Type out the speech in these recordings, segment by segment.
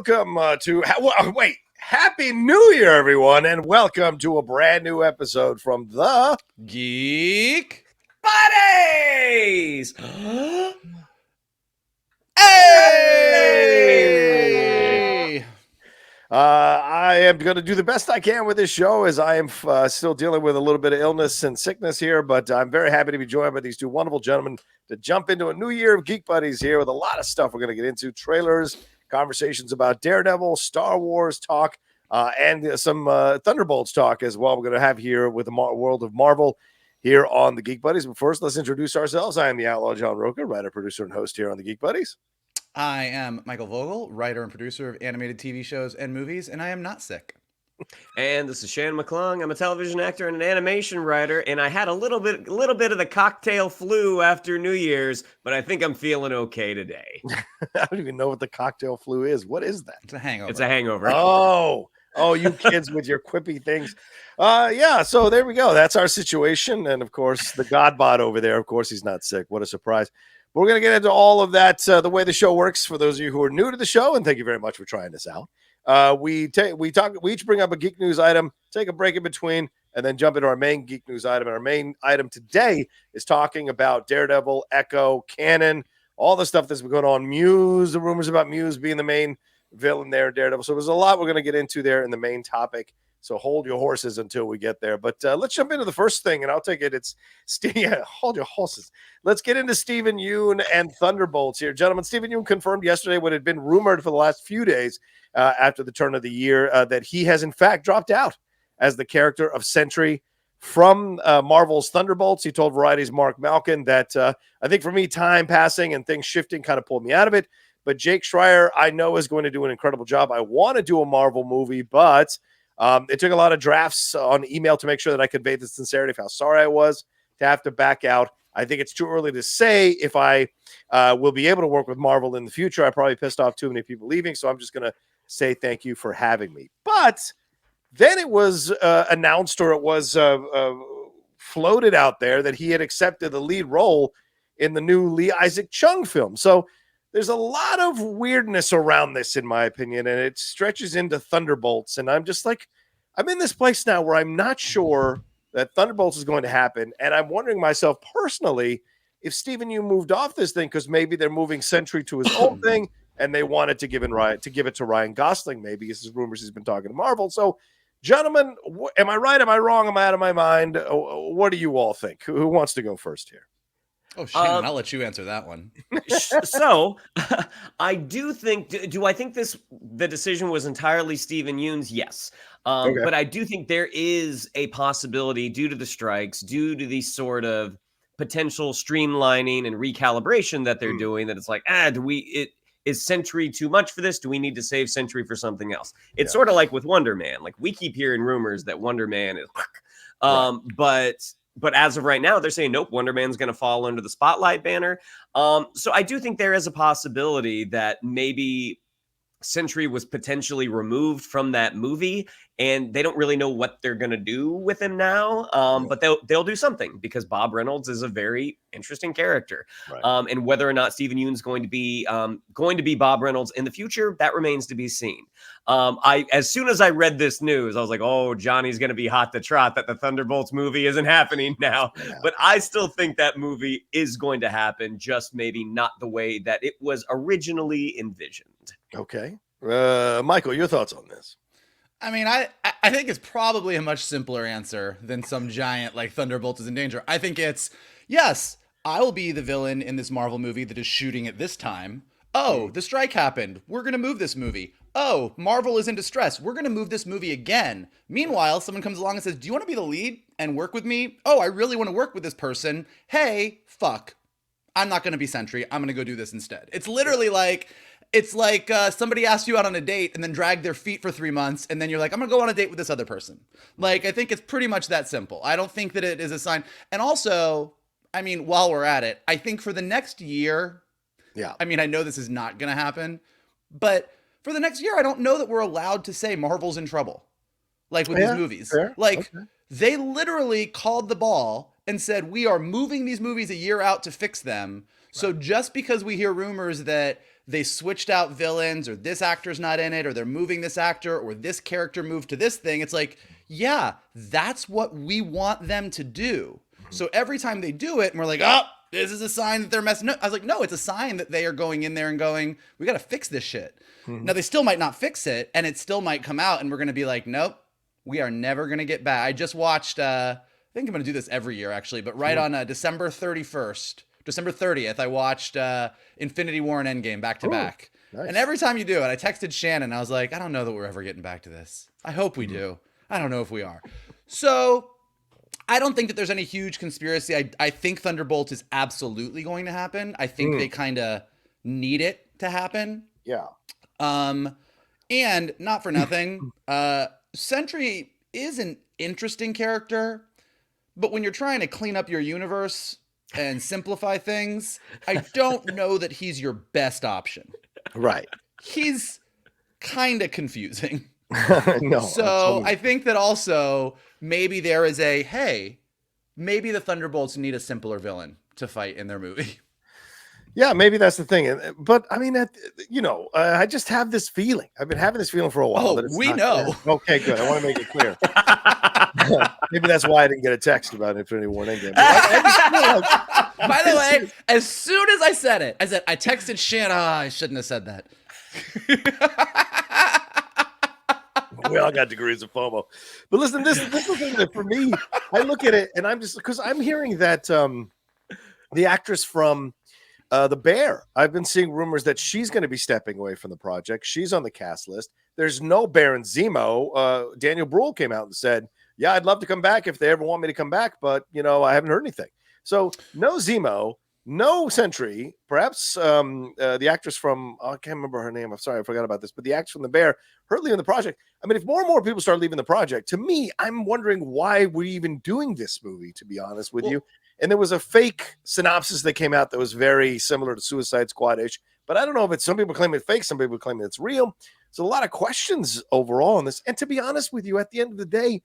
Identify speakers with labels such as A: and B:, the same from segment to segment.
A: welcome wait, Happy New Year, everyone, and welcome to a brand new episode from the
B: Geek
C: Buddies!
B: Hey!
A: I am going to do the best I can with this show as I am still dealing with a little bit of illness and sickness here, but I'm very happy to be joined by these two wonderful gentlemen to jump into a new year of Geek Buddies here with a lot of stuff we're going to get into. Trailers, conversations about Daredevil, Star Wars talk, and some Thunderbolts talk as well. We're going to have here with the world of Marvel here on the Geek Buddies. But first, let's introduce ourselves. I am the Outlaw John Rocha, writer, producer, and host here on the Geek Buddies.
B: I am Michael Vogel, writer and producer of animated TV shows and movies, and I am not sick.
C: And this is Shannon McClung. I'm a television actor and an animation writer, and I had a little bit of the cocktail flu after New Year's, but I think I'm feeling okay today.
A: I don't even know what the cocktail flu is. What is that?
B: It's a hangover.
C: It's a hangover.
A: Oh, you kids with your quippy things. Yeah, so there we go. That's our situation. And of course, the Godbot over there, of course, he's not sick. What a surprise. We're going to get into all of that, the way the show works for those of you who are new to the show, and thank you very much for trying this out. We each bring up a geek news item, take a break in between, and then jump into our main geek news item. And our main item today is talking about Daredevil, Echo, Canon, all the stuff that's been going on. Muse, the rumors about Muse being the main villain there in Daredevil. So there's a lot we're going to get into there in the main topic. So hold your horses until we get there. But let's jump into the first thing, and I'll take it. Hold your horses. Let's get into Steven Yeun and Thunderbolts here. Gentlemen, Steven Yeun confirmed yesterday what had been rumored for the last few days after the turn of the year that he has, in fact, dropped out as the character of SENTRY from Marvel's Thunderbolts. He told Variety's Mark Malkin that I think for me, time passing and things shifting kind of pulled me out of it. But Jake Schreier, I know, is going to do an incredible job. I want to do a Marvel movie, but it took a lot of drafts on email to make sure that I conveyed the sincerity of how sorry I was to have to back out. I think it's too early to say if I will be able to work with Marvel in the future. I probably pissed off too many people leaving, so I'm just going to say thank you for having me. But then it was announced, or it was floated out there, that he had accepted the lead role in the new Lee Isaac Chung film. So there's a lot of weirdness around this, in my opinion, and it stretches into Thunderbolts. And I'm just like, I'm in this place now where I'm not sure that Thunderbolts is going to happen. And I'm wondering myself personally if Steven Yeun moved off this thing because maybe they're moving SENTRY to his own thing and they wanted to give it to Ryan Gosling, maybe. This is rumors he's been talking to Marvel. So, gentlemen, am I right? Am I wrong? Am I out of my mind? What do you all think? Who wants to go first here?
B: Oh, Shannon, I'll let you answer that one.
C: So, I do think, do I think the decision was entirely Steven Yeun's? Yes. Okay. But I do think there is a possibility due to the strikes, due to the sort of potential streamlining and recalibration that they're doing, that it's like, is SENTRY too much for this? Do we need to save SENTRY for something else? It's sort of like with Wonder Man. Like, we keep hearing rumors that Wonder Man is, But as of right now, they're saying, nope, Wonder Man's going to fall under the Spotlight banner. So I do think there is a possibility that maybe SENTRY was potentially removed from that movie, and they don't really know what they're going to do with him now. But they'll do something, because Bob Reynolds is a very interesting character. Right. And whether or not Steven Yeun's going to be Bob Reynolds in the future, that remains to be seen. As soon as I read this news, I was like, oh, Johnny's going to be hot to trot that the Thunderbolts movie isn't happening now. Yeah. But I still think that movie is going to happen, just maybe not the way that it was originally envisioned.
A: Okay. Michael, your thoughts on this?
B: I mean, I think it's probably a much simpler answer than some giant like Thunderbolt is in danger. I think it's, yes, I will be the villain in this Marvel movie that is shooting at this time. Oh, the strike happened. We're going to move this movie. Oh, Marvel is in distress. We're going to move this movie again. Meanwhile, someone comes along and says, do you want to be the lead and work with me? Oh, I really want to work with this person. Hey, fuck. I'm not going to be SENTRY. I'm going to go do this instead. It's literally like... It's like somebody asked you out on a date and then dragged their feet for 3 months, and then you're like, I'm going to go on a date with this other person. Like, I think it's pretty much that simple. I don't think that it is a sign. And also, I mean, while we're at it, I think for the next year, I mean, I know this is not going to happen, but for the next year, I don't know that we're allowed to say Marvel's in trouble, like with these movies. Fair. Like, they literally called the ball and said, we are moving these movies a year out to fix them. So just because we hear rumors that they switched out villains, or this actor's not in it, or they're moving this actor, or this character moved to this thing. It's like, yeah, that's what we want them to do. So every time they do it, and we're like, oh, this is a sign that they're messing up. I was like, no, it's a sign that they are going in there and going, we got to fix this shit. Now, they still might not fix it, and it still might come out, and we're going to be like, nope, we are never going to get back. I just watched, I think I'm going to do this every year, actually, but right on December 30th, I watched Infinity War and Endgame back to back. Nice. And every time you do it, I texted Shannon. I was like, I don't know that we're ever getting back to this. I hope we do. I don't know if we are. So I don't think that there's any huge conspiracy. I think Thunderbolt is absolutely going to happen. I think they kind of need it to happen.
A: Yeah.
B: And not for nothing, Sentry is an interesting character, but when you're trying to clean up your universe and simplify things, I don't know that he's your best option.
A: Right.
B: He's kind of confusing.
A: No.
B: So I think that also maybe there is maybe the Thunderbolts need a simpler villain to fight in their movie.
A: Yeah, maybe that's the thing. But I mean, I just have this feeling. I've been having this feeling for a while.
B: Oh, we know.
A: Clear. Okay, good. I want to make it clear. Maybe that's why I didn't get a text about Infinity War and Endgame.
B: By the way, as soon as I said it, I texted Shannon. I shouldn't have said that.
A: We all got degrees of FOMO. But listen, this is the thing that for me, I look at it and I'm just, because I'm hearing that the actress from The Bear, I've been seeing rumors that she's going to be stepping away from the project. She's on the cast list. There's no Baron Zemo. Daniel Bruhl came out and said, yeah, I'd love to come back if they ever want me to come back, but, I haven't heard anything. So no Zemo, no Sentry, perhaps the actress from, I can't remember her name. I'm sorry, I forgot about this, but the actress from The Bear, her leaving the project. I mean, if more and more people start leaving the project, to me, I'm wondering why we're even doing this movie, to be honest with you. And there was a fake synopsis that came out that was very similar to Suicide Squad-ish, but I don't know if it's, some people claim it's fake, some people claim it's real. So a lot of questions overall on this. And to be honest with you, at the end of the day,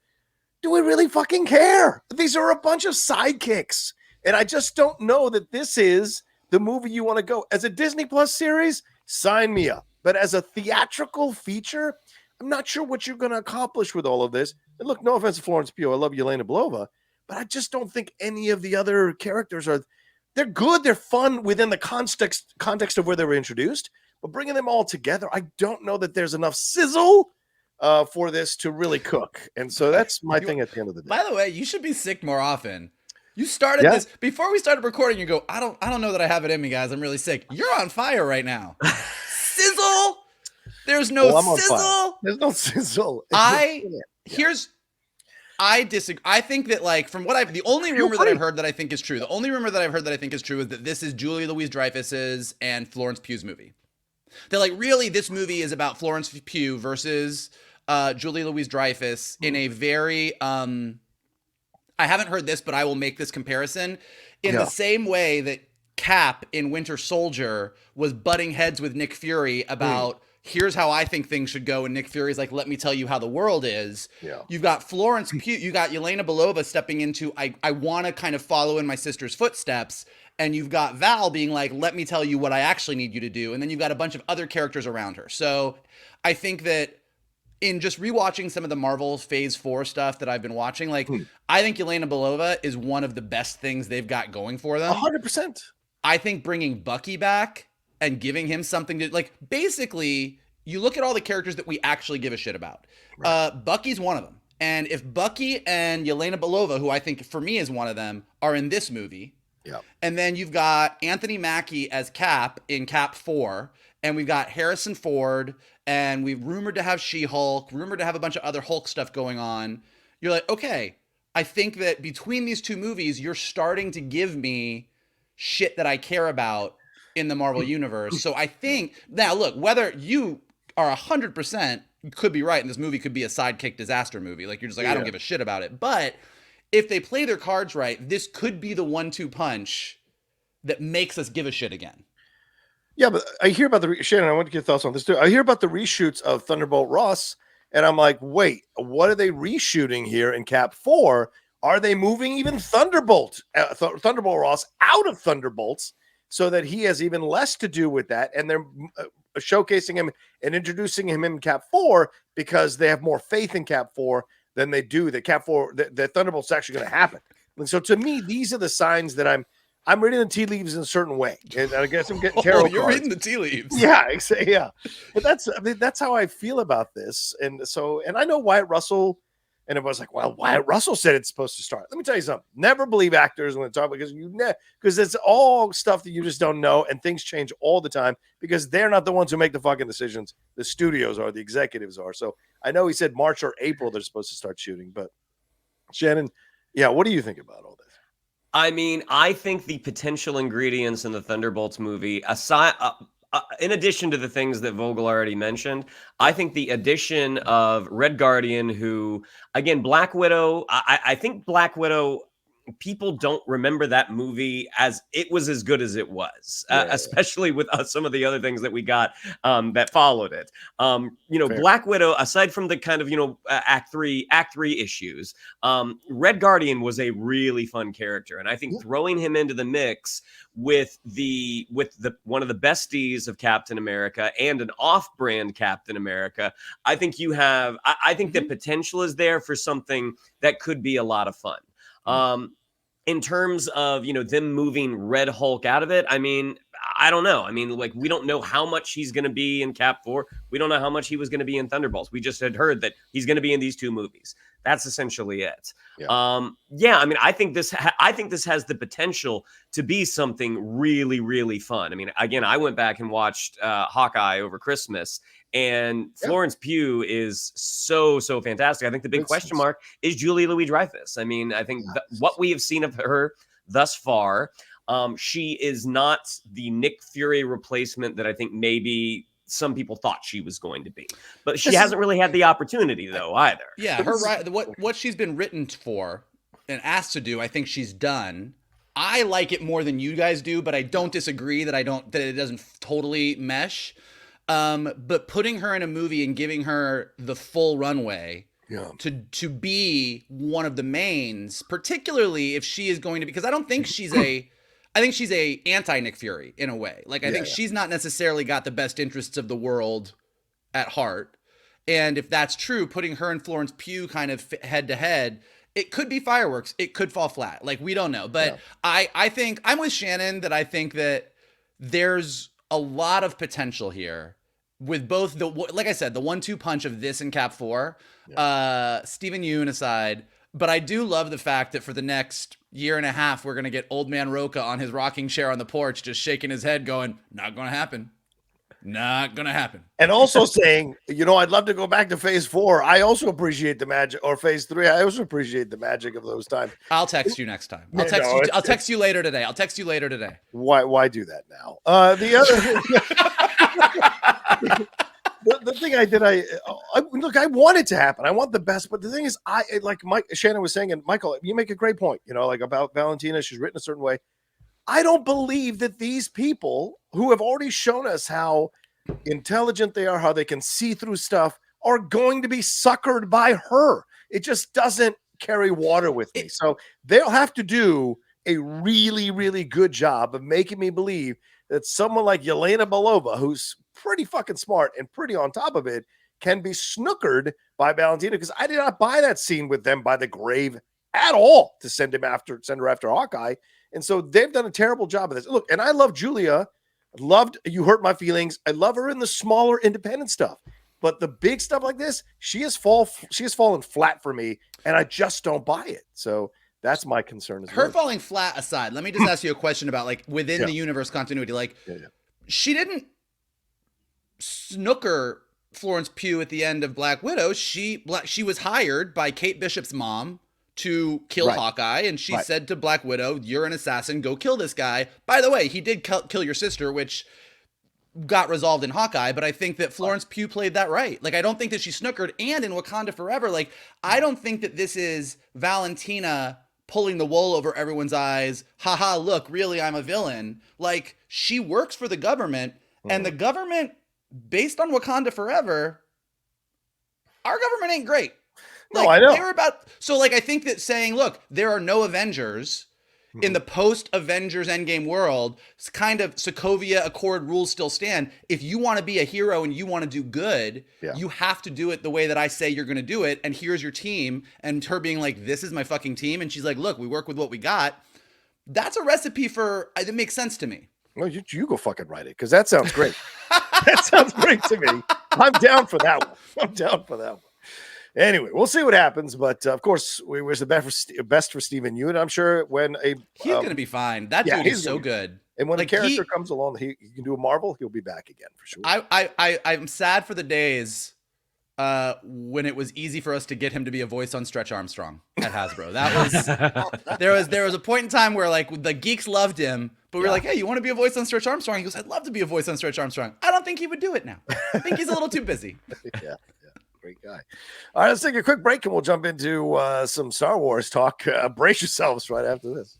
A: do we really fucking care? These are a bunch of sidekicks. And I just don't know that this is the movie you want to go. As a Disney Plus series, sign me up. But as a theatrical feature, I'm not sure what you're going to accomplish with all of this. And look, no offense to Florence Pugh. I love Yelena Belova. But I just don't think any of the other characters they're good. They're fun within the context of where they were introduced. But bringing them all together, I don't know that there's enough sizzle for this to really cook. And so that's my thing at the end of the day.
B: By the way, you should be sick more often. You started this before we started recording. You go, I don't know that I have it in me, guys. I'm really sick. You're on fire right now. Sizzle. There's no sizzle.
A: There's no sizzle.
B: I disagree. I think that, like, from what the only rumor that I've heard that I think is true, is that this is Julia Louis-Dreyfus's and Florence Pugh's movie. That, like, really this movie is about Florence Pugh versus Julia Louis-Dreyfus in a very I haven't heard this, but I will make this comparison in the same way that Cap in Winter Soldier was butting heads with Nick Fury about here's how I think things should go. And Nick Fury's like, let me tell you how the world is. Yeah. You've got Florence Pugh, you got Yelena Belova stepping into, I want to kind of follow in my sister's footsteps. And you've got Val being like, let me tell you what I actually need you to do. And then you've got a bunch of other characters around her. So I think that in just rewatching some of the Marvel Phase 4 stuff that I've been watching, like, I think Yelena Belova is one of the best things they've got going for them.
A: 100%.
B: I think bringing Bucky back and giving him something to, like, basically, you look at all the characters that we actually give a shit about. Right. Bucky's one of them. And if Bucky and Yelena Belova, who I think for me is one of them, are in this movie, and then you've got Anthony Mackie as Cap in Cap 4, and we've got Harrison Ford, and we've rumored to have She-Hulk, rumored to have a bunch of other Hulk stuff going on. You're like, okay, I think that between these two movies, you're starting to give me shit that I care about in the Marvel Universe. So I think, now look, whether you are 100%, you could be right, and this movie could be a sidekick disaster movie. Like, you're just like, I don't give a shit about it. But if they play their cards right, this could be the 1-2 punch that makes us give a shit again.
A: Yeah, but I hear about Shannon, I want to get your thoughts on this too. I hear about the reshoots of Thunderbolt Ross, and I'm like, wait, what are they reshooting here in Cap 4? Are they moving even Thunderbolt Ross out of Thunderbolts so that he has even less to do with that, and they're showcasing him and introducing him in Cap 4 because they have more faith in Cap 4 than they do that Cap 4 that Thunderbolt's actually going to happen. And so to me, these are the signs that I'm reading the tea leaves in a certain way, and I guess I'm getting tarot
B: you're
A: cards.
B: reading the tea leaves.
A: Yeah, yeah. But that's how I feel about this, and I know Wyatt Russell. And everyone's like, well, Wyatt Russell said it's supposed to start. Let me tell you something. Never believe actors when they talk because it's all stuff that you just don't know, and things change all the time because they're not the ones who make the fucking decisions. The studios are, the executives are. So I know he said March or April they're supposed to start shooting. But Shannon, yeah, what do you think about all this?
C: I mean, I think the potential ingredients in the Thunderbolts movie, aside, in addition to the things that Vogel already mentioned, I think the addition of Red Guardian, who, again, Black Widow, I think Black Widow, people don't remember that movie as it was as good as it was, especially with some of the other things that we got that followed it. Fair. Black Widow, aside from the kind of, act three issues, Red Guardian was a really fun character. And I think throwing him into the mix with the one of the besties of Captain America and an off-brand Captain America, I think you have, I think the potential is there for something that could be a lot of fun. In terms of, them moving Red Hulk out of it, I mean, I don't know. I mean, like, we don't know how much he's going to be in Cap 4. We don't know how much he was going to be in Thunderbolts. We just had heard that he's going to be in these two movies. That's essentially it. Yeah. I mean, I think this has the potential to be something really, really fun. I mean, again, I went back and watched Hawkeye over Christmas, and Florence Pugh is so fantastic. I think the big question mark is Julia Louis-Dreyfus. I mean, I think what we have seen of her thus far, she is not the Nick Fury replacement that I think maybe some people thought she was going to be, but she hasn't really had the opportunity though either.
B: Yeah, what she's been written for and asked to do, I think she's done. I like it more than you guys do, but I don't disagree that it doesn't totally mesh. But putting her in a movie and giving her the full runway to be one of the mains, particularly if she is going to, because I think she's a anti Nick Fury in a way. Like, I think she's not necessarily got the best interests of the world at heart. And if that's true, putting her and Florence Pugh kind of head to head, it could be fireworks. It could fall flat. Like, we don't know. But I think I'm with Shannon that I think that there's a lot of potential here with both like I said, the 1-2 punch of this and Cap 4, Steven Yeun aside. But I do love the fact that for the next year and a half, we're going to get old man Rocha on his rocking chair on the porch, just shaking his head going, not going to happen. Not going to happen.
A: And also saying, I'd love to go back to phase 4. I also appreciate the magic, or phase 3. I also appreciate the magic of those times.
B: I'll text you next time. I'll text you later today.
A: Why do that now? The other the thing I did, look, I want it to happen. I want the best, but the thing is, Shannon was saying, and Michael, you make a great point, about Valentina. She's written a certain way. I don't believe that these people who have already shown us how intelligent they are, how they can see through stuff, are going to be suckered by her. It just doesn't carry water with me. So they'll have to do a really, really good job of making me believe that someone like Yelena Belova, who's pretty fucking smart and pretty on top of it, can be snookered by Valentina, because I did not buy that scene with them by the grave at all to send her after Hawkeye. And so they've done a terrible job of this. Look, and I love Julia. Loved You Hurt My Feelings. I love her in the smaller independent stuff. But the big stuff like this, she has fallen flat for me, and I just don't buy it. So that's my concern as well.
B: Her falling flat aside, let me just ask you a question about, like, within the universe continuity. Like, she didn't snooker Florence Pugh at the end of Black Widow. She was hired by Kate Bishop's mom to kill Hawkeye, and she said to Black Widow, "You're an assassin, go kill this guy." By the way, he did kill your sister, which got resolved in Hawkeye, but I think that Florence Pugh played that right. Like, I don't think that she snookered. And in Wakanda Forever, like, I don't think that this is Valentina pulling the wool over everyone's eyes. Haha, look, really, I'm a villain. Like, she works for the government, and the government, based on Wakanda Forever, our government ain't great. Like,
A: no, I know.
B: I think that saying, look, there are no Avengers in the post-Avengers Endgame world, it's kind of Sokovia Accord rules still stand. If you want to be a hero and you want to do good, you have to do it the way that I say you're going to do it. And here's your team. And her being like, this is my fucking team. And she's like, look, we work with what we got. That's a recipe for, it makes sense to me.
A: Well, you go fucking write it, because that sounds great. That sounds great to me. I'm down for that one. Anyway, we'll see what happens, but of course, we wish the best for Steven Yeun. I'm sure when he's
B: going to be fine. That dude is so good.
A: And when the character comes along, he can do a Marvel. He'll be back again for sure.
B: I'm sad for the days when it was easy for us to get him to be a voice on Stretch Armstrong at Hasbro. That was there was a point in time where like the geeks loved him, but we were like, hey, you want to be a voice on Stretch Armstrong? He goes, I'd love to be a voice on Stretch Armstrong. I don't think he would do it now. I think he's a little too busy.
A: Yeah. Great guy. All right, let's take a quick break and we'll jump into some Star Wars talk. Brace yourselves right after this.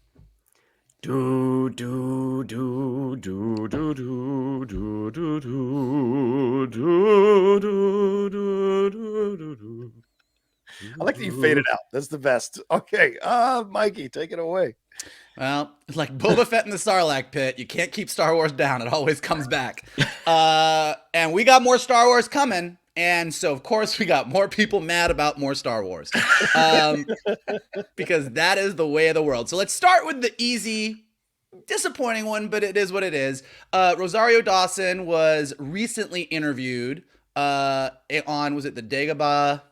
A: Do do do do do do do do do do do do do. I like that you faded out. That's the best. Okay, Mikey, take it away.
B: Well, it's like Boba Fett in the Sarlacc pit. You can't keep Star Wars down. It always comes back. And we got more Star Wars coming. And so, of course, we got more people mad about more Star Wars. Because that is the way of the world. So let's start with the easy, disappointing one, but it is what it is. Rosario Dawson was recently interviewed on, was it the Dagobah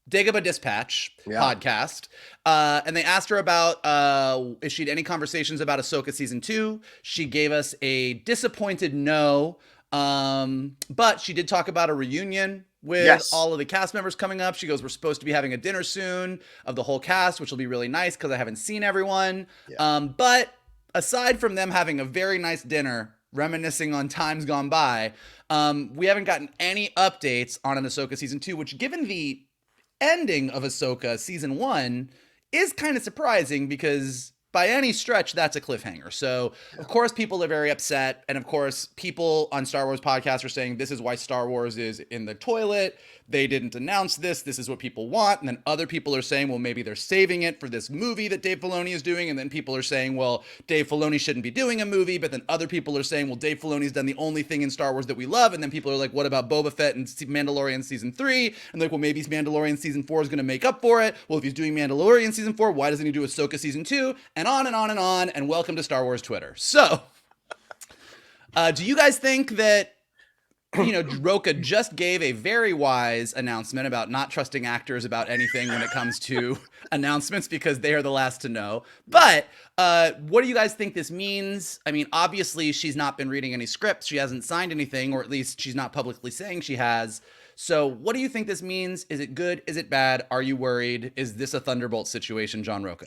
B: Dispatch podcast. And they asked her about if she'd any conversations about Ahsoka season 2. She gave us a disappointed no. But she did talk about a reunion with all of the cast members coming up. She goes, we're supposed to be having a dinner soon of the whole cast, which will be really nice because I haven't seen everyone. But aside from them having a very nice dinner, reminiscing on times gone by, we haven't gotten any updates on an Ahsoka season 2, which given the ending of Ahsoka season 1 is kind of surprising because by any stretch, that's a cliffhanger. So, of course, people are very upset. And, of course, people on Star Wars podcasts are saying this is why Star Wars is in the toilet. They didn't announce this. This is what people want. And then other people are saying, well, maybe they're saving it for this movie that Dave Filoni is doing. And then people are saying, well, Dave Filoni shouldn't be doing a movie. But then other people are saying, well, Dave Filoni's done the only thing in Star Wars that we love. And then people are like, what about Boba Fett and Mandalorian season 3? And like, well, maybe Mandalorian season 4 is going to make up for it. Well, if he's doing Mandalorian season 4, why doesn't he do Ahsoka season 2? And on and on and on. And welcome to Star Wars Twitter. So, do you guys think that, Rocha just gave a very wise announcement about not trusting actors about anything when it comes to announcements because they are the last to know. But what do you guys think this means? I mean, obviously, she's not been reading any scripts. She hasn't signed anything, or at least she's not publicly saying she has. So what do you think this means? Is it good? Is it bad? Are you worried? Is this a Thunderbolt situation, John Rocha?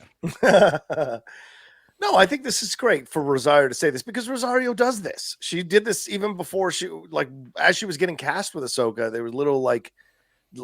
A: No, I think this is great for Rosario to say this because Rosario does this. She did this even before as she was getting cast with Ahsoka, there was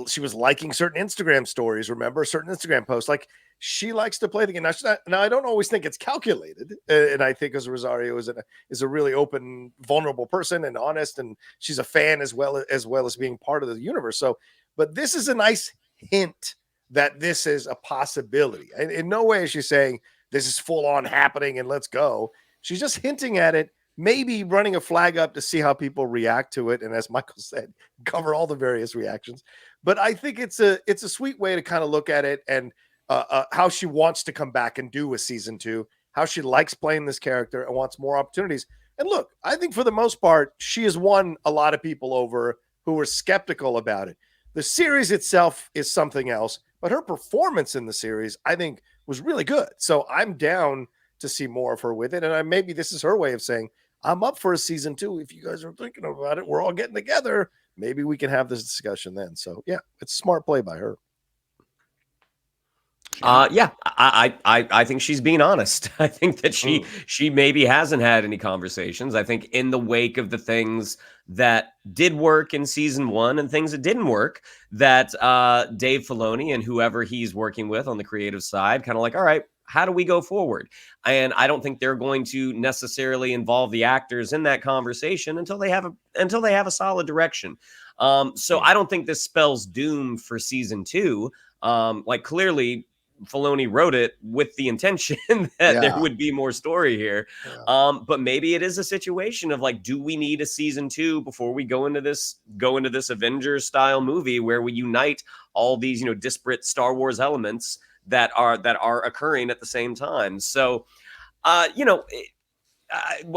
A: she was liking certain Instagram stories, remember? Certain Instagram posts. Like, she likes to play the game. Now, I don't always think it's calculated. And I think as Rosario is a really open, vulnerable person and honest, and she's a fan as well as being part of the universe. So, but this is a nice hint that this is a possibility. And in no way is she saying, this is full on happening and let's go. She's just hinting at it, maybe running a flag up to see how people react to it. And as Michael said, cover all the various reactions. But I think it's a sweet way to kind of look at it and how she wants to come back and do with season 2, how she likes playing this character and wants more opportunities. And look, I think for the most part, she has won a lot of people over who were skeptical about it. The series itself is something else, but her performance in the series, I think, was really good. So I'm down to see more of her with it. And maybe this is her way of saying, I'm up for a season 2. If you guys are thinking about it, we're all getting together. Maybe we can have this discussion then. So yeah, it's a smart play by her.
C: I think she's being honest. I think that she maybe hasn't had any conversations. I think in the wake of the things that did work in season 1 and things that didn't work, that Dave Filoni and whoever he's working with on the creative side kind of like, all right, how do we go forward? And I don't think they're going to necessarily involve the actors in that conversation until they have a solid direction. So I don't think this spells doom for season 2. Clearly, Filoni wrote it with the intention that there would be more story here. But maybe it is a situation of like, do we need a season 2 before we go into this Avengers style movie where we unite all these, you know, disparate Star Wars elements that are occurring at the same time? So, you know,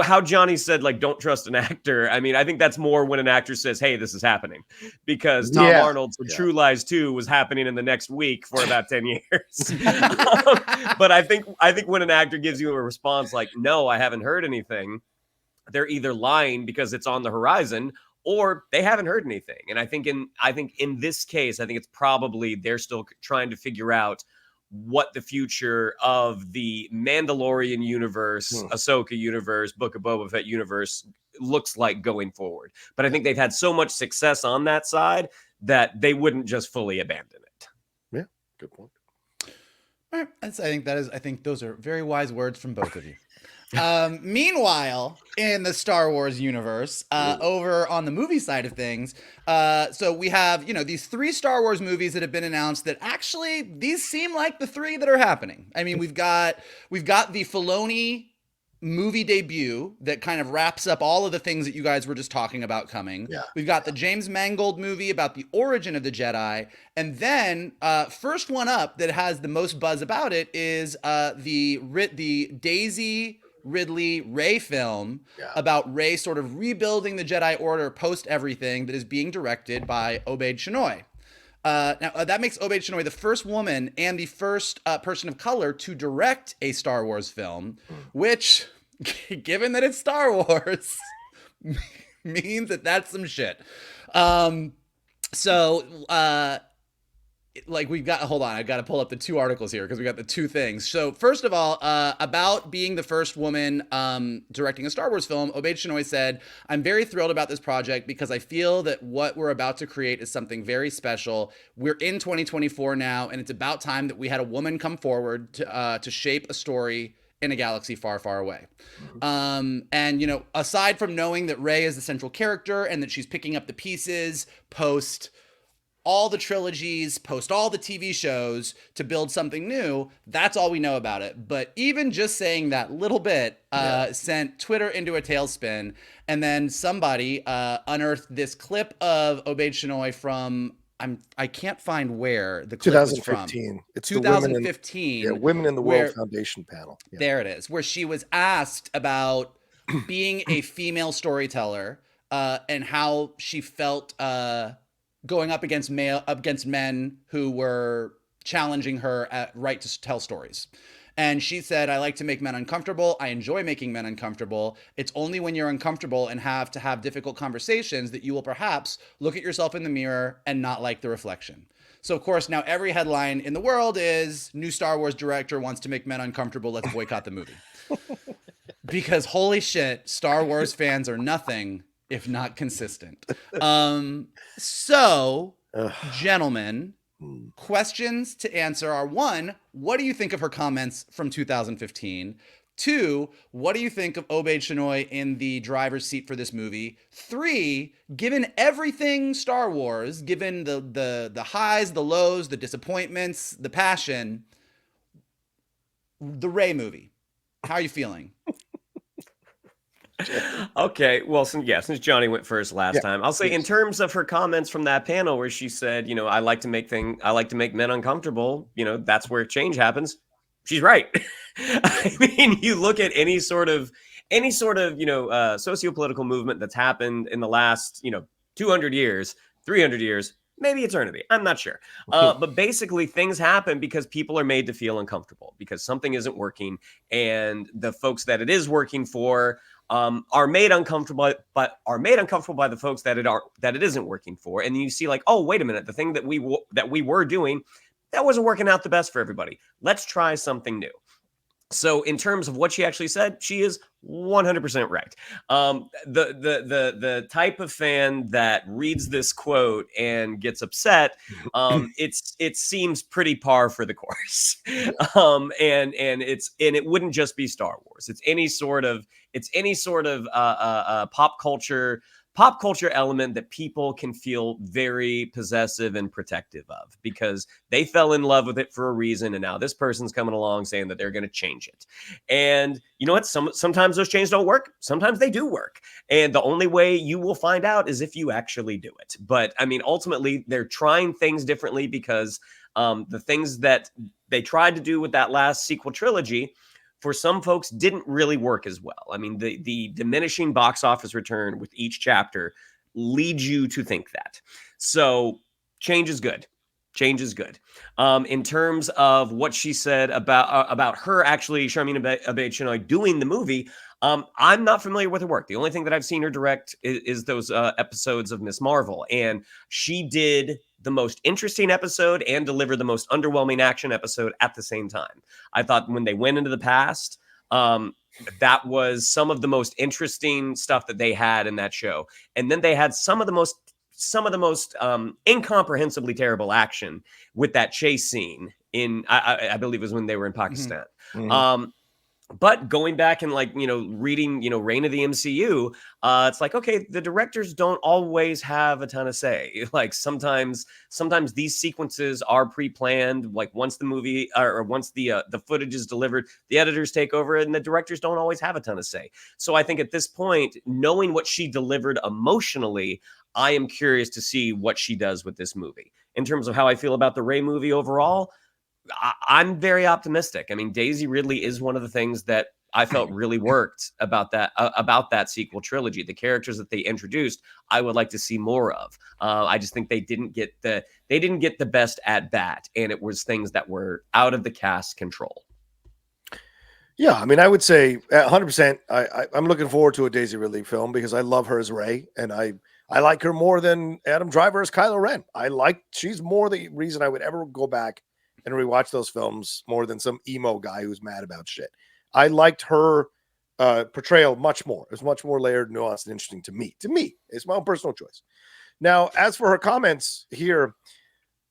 C: how Johnny said, like, don't trust an actor. I mean, I think that's more when an actor says, hey, this is happening, because Tom Arnold's True Lies 2 was happening in the next week for about 10 years. But I think when an actor gives you a response like, no, I haven't heard anything, they're either lying because it's on the horizon, or they haven't heard anything. And I think in this case, I think it's probably they're still trying to figure out what the future of the Mandalorian universe, Ahsoka universe, Book of Boba Fett universe looks like going forward. But I think they've had so much success on that side that they wouldn't just fully abandon it.
A: Yeah, good point.
B: All right. I think those are very wise words from both of you. Meanwhile, in the Star Wars universe, over on the movie side of things, so we have, you know, these 3 Star Wars movies that have been announced that actually these seem like the 3 that are happening. I mean, we've got the Filoni movie debut that kind of wraps up all of the things that you guys were just talking about coming. Yeah. We've got the James Mangold movie about the origin of the Jedi. And then first one up that has the most buzz about it is the Daisy Ridley Rey film about Rey sort of rebuilding the Jedi Order post everything, that is being directed by Obaid-Chinoy. Now, that makes Obaid-Chinoy the first woman and the first person of color to direct a Star Wars film, which, given that it's Star Wars, means that that's some shit. Hold on, I've got to pull up the 2 articles here because we got the 2 things. So first of all, about being the first woman directing a Star Wars film, Obaid-Chinoy said, I'm very thrilled about this project because I feel that what we're about to create is something very special. We're in 2024 now, and it's about time that we had a woman come forward to shape a story in a galaxy far, far away. And, you know, aside from knowing that Rey is the central character and that she's picking up the pieces post all the trilogies, post all the TV shows to build something new, that's all we know about it. But even just saying that little bit sent Twitter into a tailspin. And then somebody unearthed this clip of Obaid-Chinoy from, I can't find where the clip was from.
A: 2015. It's
B: 2015.
A: Women in the World Foundation panel. Yeah.
B: There it is, where she was asked about being a female storyteller and how she felt going up against men who were challenging her at right to tell stories. And she said, I like to make men uncomfortable. I enjoy making men uncomfortable. It's only when you're uncomfortable and have to have difficult conversations that you will perhaps look at yourself in the mirror and not like the reflection. So, of course, now every headline in the world is new Star Wars director wants to make men uncomfortable. Let's boycott the movie. Because holy shit, Star Wars fans are nothing if not consistent. Gentlemen, questions to answer are: 1, what do you think of her comments from 2015? 2, what do you think of Obaid-Chinoy in the driver's seat for this movie? 3, given everything Star Wars, given the highs, the lows, the disappointments, the passion, the Rey movie, how are you feeling?
C: Okay, well, since Johnny went first last time, I'll say in terms of her comments from that panel where she said, you know, I like to make men uncomfortable, you know, that's where change happens. She's right. I mean, you look at any sort of, you know, socio-political movement that's happened in the last, you know, 200 years, 300 years, maybe eternity. I'm not sure. But basically things happen because people are made to feel uncomfortable because something isn't working, and the folks that it is working for are made uncomfortable by the folks that it isn't working for. And you see like, oh, wait a minute, the thing that we were doing, that wasn't working out the best for everybody. Let's try something new. So in terms of what she actually said, she is 100% right. The type of fan that reads this quote and gets upset, it seems pretty par for the course. And it wouldn't just be Star Wars. It's any sort of pop culture pop culture element that people can feel very possessive and protective of because they fell in love with it for a reason, and now this person's coming along saying that they're going to change it. And you know what? Sometimes those changes don't work. Sometimes they do work. And the only way you will find out is if you actually do it. But I mean, ultimately, they're trying things differently because the things that they tried to do with that last sequel trilogy for some folks didn't really work as well. I mean, the diminishing box office return with each chapter leads you to think that. So change is good. Change is good. In terms of what she said about her actually, Sharmeen Obaid-Chinoy doing the movie, I'm not familiar with her work. The only thing that I've seen her direct is those episodes of Miss Marvel, and she did the most interesting episode and delivered the most underwhelming action episode at the same time. I thought when they went into the past, that was some of the most interesting stuff that they had in that show, and then they had some of the most incomprehensibly terrible action with that chase scene in I believe it was when they were in Pakistan.
A: Mhm.
C: But going back and reading Reign of the MCU, it's like, okay, the directors don't always have a ton of say. Like sometimes these sequences are pre-planned. Like once the movie or once the footage is delivered, the editors take over, and the directors don't always have a ton of say. So I think at this point, knowing what she delivered emotionally, I am curious to see what she does with this movie. In terms of how I feel about the Rey movie overall, I'm very optimistic. I mean, Daisy Ridley is one of the things that I felt really worked about that sequel trilogy. The characters that they introduced, I would like to see more of. I just think they didn't get the best at bat, and it was things that were out of the cast's control.
A: Yeah, I mean, I would say 100%. I'm looking forward to a Daisy Ridley film because I love her as Rey, and I like her more than Adam Driver as Kylo Ren. She's more the reason I would ever go back and rewatch those films more than some emo guy who's mad about shit. I liked her portrayal much more. It was much more layered, nuanced, and interesting to me. To me, it's my own personal choice. Now, as for her comments here,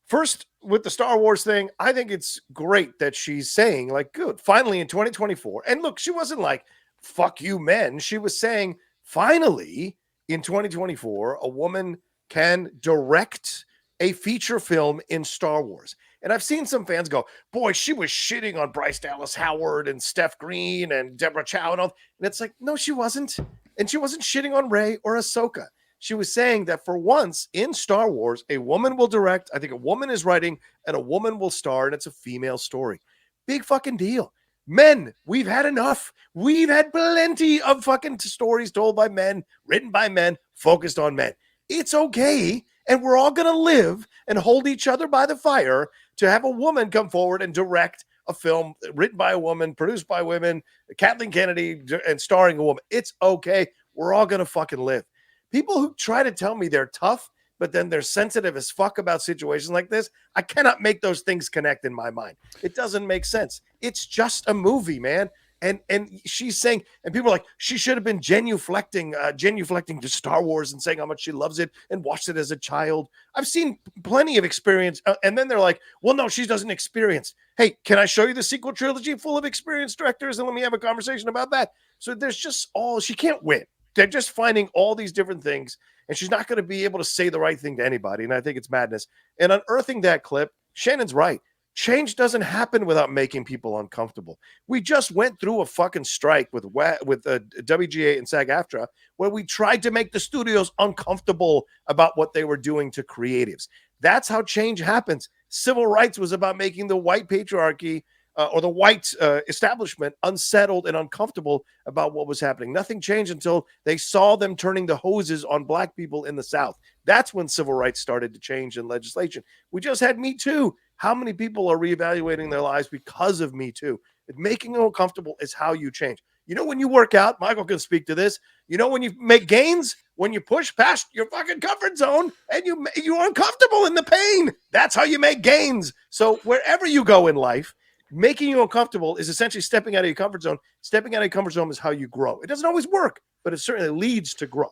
A: first with the Star Wars thing, I think it's great that she's saying, like, good, finally in 2024. And look, she wasn't like, fuck you, men. She was saying, finally in 2024, a woman can direct a feature film in Star Wars. And I've seen some fans go, boy, she was shitting on Bryce Dallas Howard and Steph Green and Deborah Chow and all. And it's like, no, she wasn't. And she wasn't shitting on Rey or Ahsoka. She was saying that for once in Star Wars, a woman will direct. I think a woman is writing and a woman will star, and it's a female story. Big fucking deal. Men, we've had enough. We've had plenty of fucking stories told by men, written by men, focused on men. It's okay. And we're all going to live and hold each other by the fire to have a woman come forward and direct a film written by a woman, produced by women, Kathleen Kennedy, and starring a woman. It's okay. We're all going to fucking live. People who try to tell me they're tough, but then they're sensitive as fuck about situations like this, I cannot make those things connect in my mind. It doesn't make sense. It's just a movie, man. And she's saying, and people are like, she should have been genuflecting to Star Wars and saying how much she loves it and watched it as a child. I've seen plenty of experience. And then they're like, well, no, she doesn't experience. Hey, can I show you the sequel trilogy full of experienced directors? And let me have a conversation about that. So there's just she can't win. They're just finding all these different things, and she's not going to be able to say the right thing to anybody. And I think it's madness. And unearthing that clip, Shannon's right. Change doesn't happen without making people uncomfortable. We just went through a fucking strike with WGA and SAG-AFTRA where we tried to make the studios uncomfortable about what they were doing to creatives. That's how change happens. Civil rights was about making the white patriarchy or the white establishment unsettled and uncomfortable about what was happening. Nothing changed until they saw them turning the hoses on black people in the South. That's when civil rights started to change in legislation. We just had Me Too. How many people are reevaluating their lives because of Me Too? Making them uncomfortable is how you change. You know, when you work out, Michael can speak to this. You know, when you make gains, when you push past your fucking comfort zone and you're uncomfortable in the pain, that's how you make gains. So wherever you go in life, making you uncomfortable is essentially stepping out of your comfort zone. Stepping out of your comfort zone is how you grow. It doesn't always work, but it certainly leads to growth.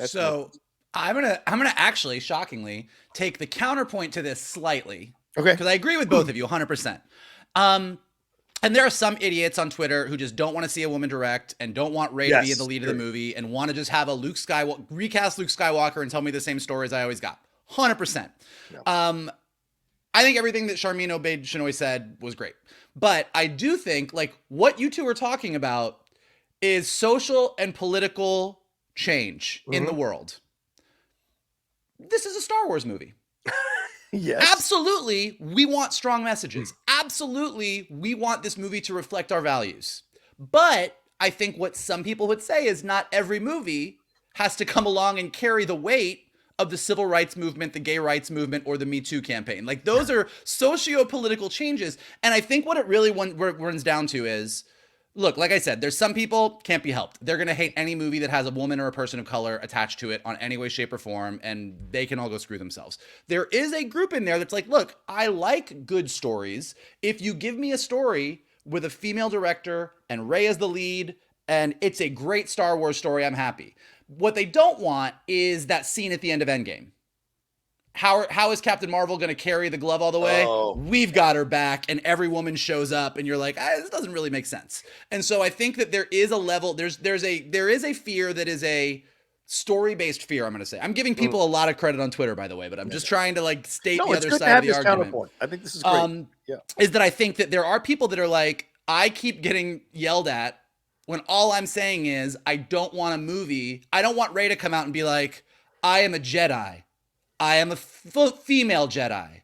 B: So I'm gonna actually, shockingly, take the counterpoint to this slightly.
A: Okay.
B: Because I agree with both of you 100%. And there are some idiots on Twitter who just don't want to see a woman direct and don't want Rey to be the lead of the movie and want to just have a recast Luke Skywalker and tell me the same stories I always got. 100%. No. I think everything that Sharmeen Obaid-Chinoy said was great. But I do think, like, what you two are talking about is social and political change in the world. This is a Star Wars movie.
A: Yes.
B: Absolutely, we want strong messages. Absolutely, we want this movie to reflect our values. But I think what some people would say is not every movie has to come along and carry the weight of the civil rights movement, the gay rights movement, or the Me Too campaign. Like, those are socio-political changes. And I think what it really runs down to is, look, like I said, there's some people can't be helped. They're going to hate any movie that has a woman or a person of color attached to it on any way, shape, or form, and they can all go screw themselves. There is a group in there that's like, look, I like good stories. If you give me a story with a female director and Rey as the lead, and it's a great Star Wars story, I'm happy. What they don't want is that scene at the end of Endgame. How is Captain Marvel going to carry the glove all the way? We've got her back, and every woman shows up, and you're like, this doesn't really make sense. And so I think that there is a level, there is a fear that is a story-based fear, I'm going to say. I'm giving people a lot of credit on Twitter, by the way, but I'm just trying to like state the other side of the argument.
A: Counterpoint. I think this is great.
B: Is that I think that there are people that are like, I keep getting yelled at when all I'm saying is I don't want a movie. I don't want Rey to come out and be like, I am a Jedi. I am a female Jedi.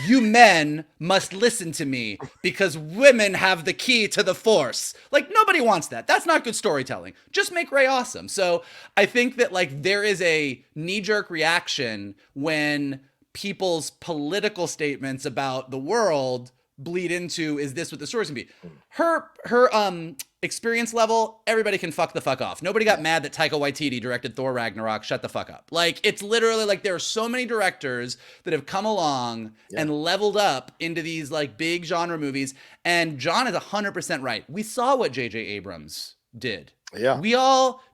B: You men must listen to me because women have the key to the Force. Like, nobody wants that. That's not good storytelling. Just make Rey awesome. So I think that, like, there is a knee-jerk reaction when people's political statements about the world bleed into, is this what the story's gonna be? Her experience level, everybody can fuck the fuck off. Nobody got mad that Taika Waititi directed Thor Ragnarok. Shut the fuck up. Like, it's literally like there are so many directors that have come along and leveled up into these like big genre movies. And John is 100% right. We saw what J.J. Abrams did.
A: Yeah.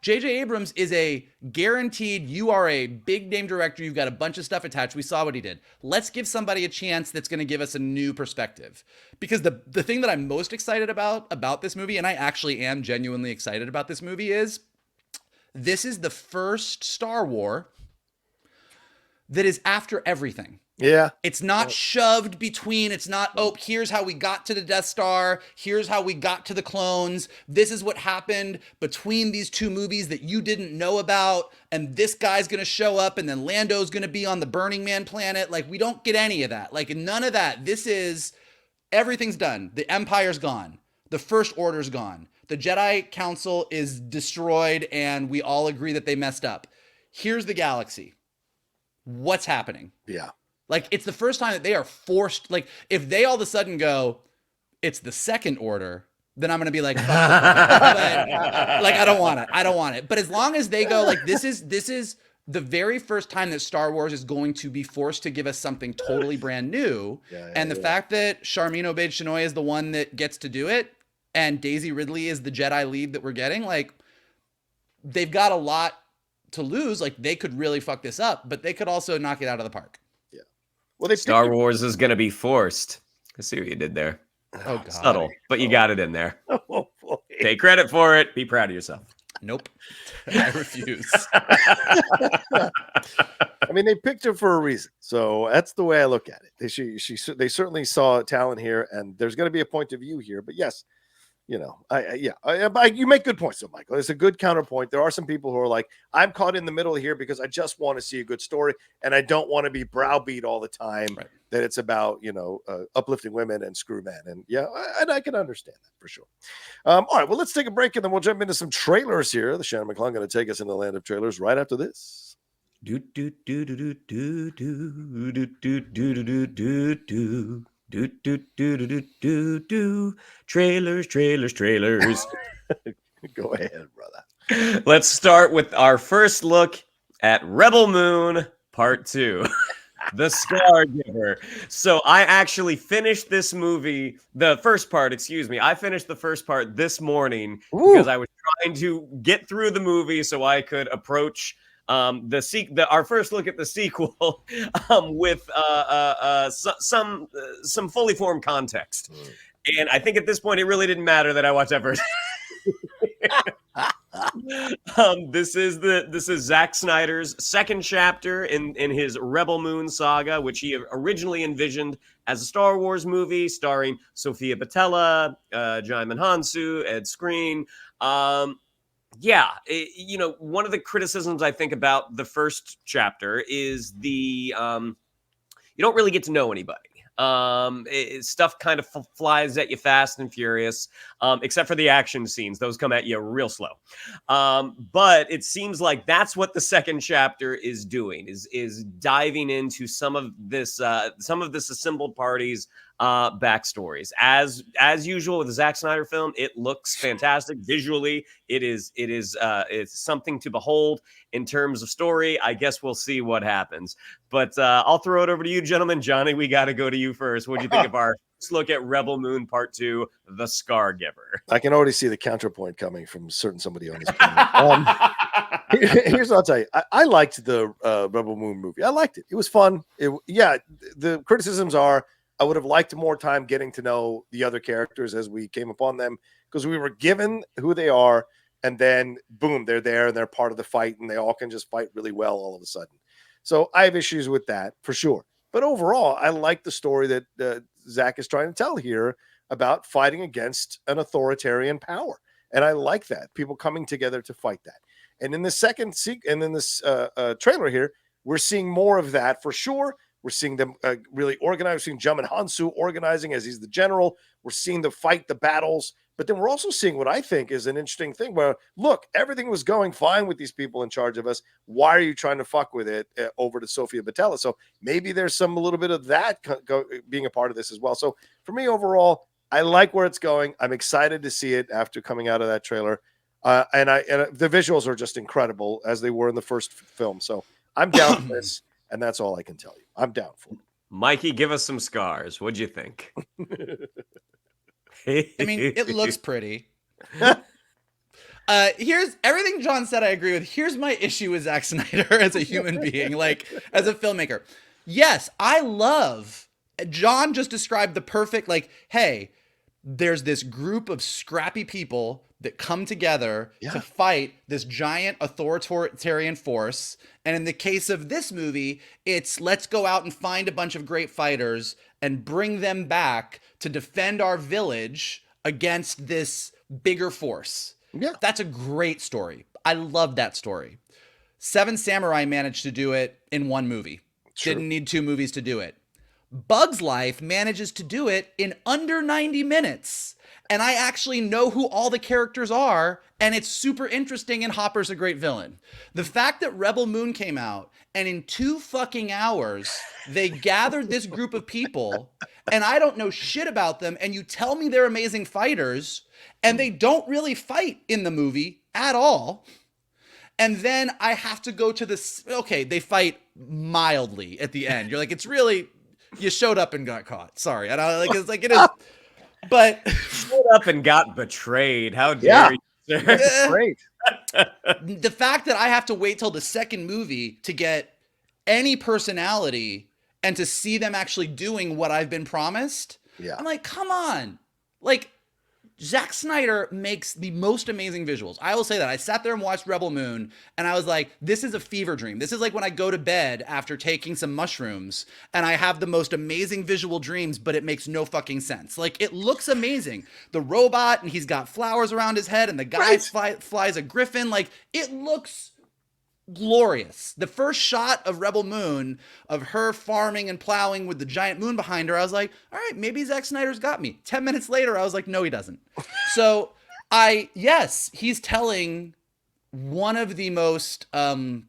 B: J.J. Abrams is a guaranteed, you are a big name director. You've got a bunch of stuff attached. We saw what he did. Let's give somebody a chance that's going to give us a new perspective. Because the thing that I'm most excited about this movie, and I actually am genuinely excited about this movie, is this is the first Star Wars that is after everything.
A: Yeah.
B: It's not shoved between. It's not, here's how we got to the Death Star. Here's how we got to the clones. This is what happened between these two movies that you didn't know about. And this guy's going to show up and then Lando's going to be on the Burning Man planet. Like, we don't get any of that. Like, none of that. This is, everything's done. The Empire's gone. The First Order's gone. The Jedi Council is destroyed and we all agree that they messed up. Here's the galaxy. What's happening?
A: Yeah.
B: Like, it's the first time that they are forced. Like, if they all of a sudden go, it's the Second Order, then I'm going to be like, fuck but, like, I don't want it. But as long as they go, like, this is the very first time that Star Wars is going to be forced to give us something totally brand new. And the fact that Sharmeen Obaid-Chinoy is the one that gets to do it and Daisy Ridley is the Jedi lead that we're getting, like, they've got a lot to lose. Like, they could really fuck this up, but they could also knock it out of the park.
A: Well,
C: Star Wars is going to be forced. I see what you did there.
B: Oh, God.
C: Subtle, but you got it in there.
A: Oh, boy.
C: Take credit for it. Be proud of yourself.
B: Nope. I refuse.
A: I mean, they picked her for a reason. So that's the way I look at it. They certainly saw talent here, and there's going to be a point of view here. But yes, you know, you make good points, though, Michael. It's a good counterpoint. There are some people who are like, I'm caught in the middle here because I just want to see a good story, and I don't want to be browbeat all the time that it's about, you know, uplifting women and screw men. And and I can understand that for sure. All right, well, let's take a break, and then we'll jump into some trailers here. The Shannon McClung going to take us into the land of trailers right after this. Do do do do do do do do do do do do do. Do do do do do do do. Trailers. Go ahead, brother.
C: Let's start with our first look at Rebel Moon Part 2. The Scar Giver. So I actually finished this movie, the first part, excuse me. I finished the first part this morning because I was trying to get through the movie so I could approach our first look at the sequel with some fully formed context. And I think at this point, it really didn't matter that I watched that first. This is Zack Snyder's second chapter in his Rebel Moon saga, which he originally envisioned as a Star Wars movie starring Sofia Boutella, Jaimin Hansu, Ed Skrein. One of the criticisms I think about the first chapter is you don't really get to know anybody. Stuff kind of flies at you fast and furious, except for the action scenes. Those come at you real slow. But it seems like that's what the second chapter is doing, is diving into some of this assembled party's backstories. As usual with the Zack Snyder film, it looks fantastic visually. It's something to behold. In terms of story, I guess we'll see what happens. But I'll throw it over to you, gentlemen. Johnny, we got to go to you first. What do you think of our first look at Rebel Moon Part 2, The Scar Giver?
A: I can already see the counterpoint coming from somebody on this panel. Here's what I'll tell you. I liked the Rebel Moon movie. I liked it. It was fun. The criticisms are I would have liked more time getting to know the other characters as we came upon them, because we were given who they are, and then boom, they're there and they're part of the fight, and they all can just fight really well all of a sudden. So I have issues with that for sure. But overall, I like the story that Zach is trying to tell here about fighting against an authoritarian power. And I like that. People coming together to fight that. And in the second and in this trailer here, we're seeing more of that for sure. We're seeing them really organize. We're seeing Jaimin Hansu organizing as he's the general. We're seeing the fight, the battles. But then we're also seeing what I think is an interesting thing where, look, everything was going fine with these people in charge of us. Why are you trying to fuck with it over to Sofia Boutella? So maybe there's a little bit of that being a part of this as well. So for me, overall, I like where it's going. I'm excited to see it after coming out of that trailer. And the visuals are just incredible as they were in the first film. So I'm down for this, and that's all I can tell you. I'm down for it.
C: Mikey, give us some scars. What'd you think?
B: I mean, it looks pretty. Here's everything John said I agree with. Here's my issue with Zack Snyder as a human being, like as a filmmaker. Yes, I love, John just described the perfect, like, hey, there's this group of scrappy people that come together to fight this giant authoritarian force. And in the case of this movie, it's let's go out and find a bunch of great fighters and bring them back to defend our village against this bigger force.
A: Yeah.
B: That's a great story. I love that story. Seven Samurai managed to do it in one movie. True. Didn't need 2 movies to do it. Bug's Life manages to do it in under 90 minutes. And I actually know who all the characters are, and it's super interesting, and Hopper's a great villain. The fact that Rebel Moon came out, and in 2 fucking hours, they gathered this group of people, and I don't know shit about them, and you tell me they're amazing fighters, and they don't really fight in the movie at all. And then I have to go to this, okay, they fight mildly at the end. You're like, it's really, you showed up and got caught. Sorry. And I like, it's like, it is, but.
C: Showed up and got betrayed. How dare you, sir?
A: Great.
B: The fact that I have to wait till the second movie to get any personality and to see them actually doing what I've been promised.
A: Yeah.
B: I'm like, come on. Like, Zack Snyder makes the most amazing visuals. I will say that. I sat there and watched Rebel Moon, and I was like, this is a fever dream. This is like when I go to bed after taking some mushrooms, and I have the most amazing visual dreams, but it makes no fucking sense. Like, it looks amazing. The robot, and he's got flowers around his head, and the guy flies a griffin. Like, it looks glorious. The first shot of Rebel Moon, of her farming and plowing with the giant moon behind her, I was like, all right, maybe Zack Snyder's got me. 10 minutes later, I was like, no, he doesn't. So he's telling one of the most, I don't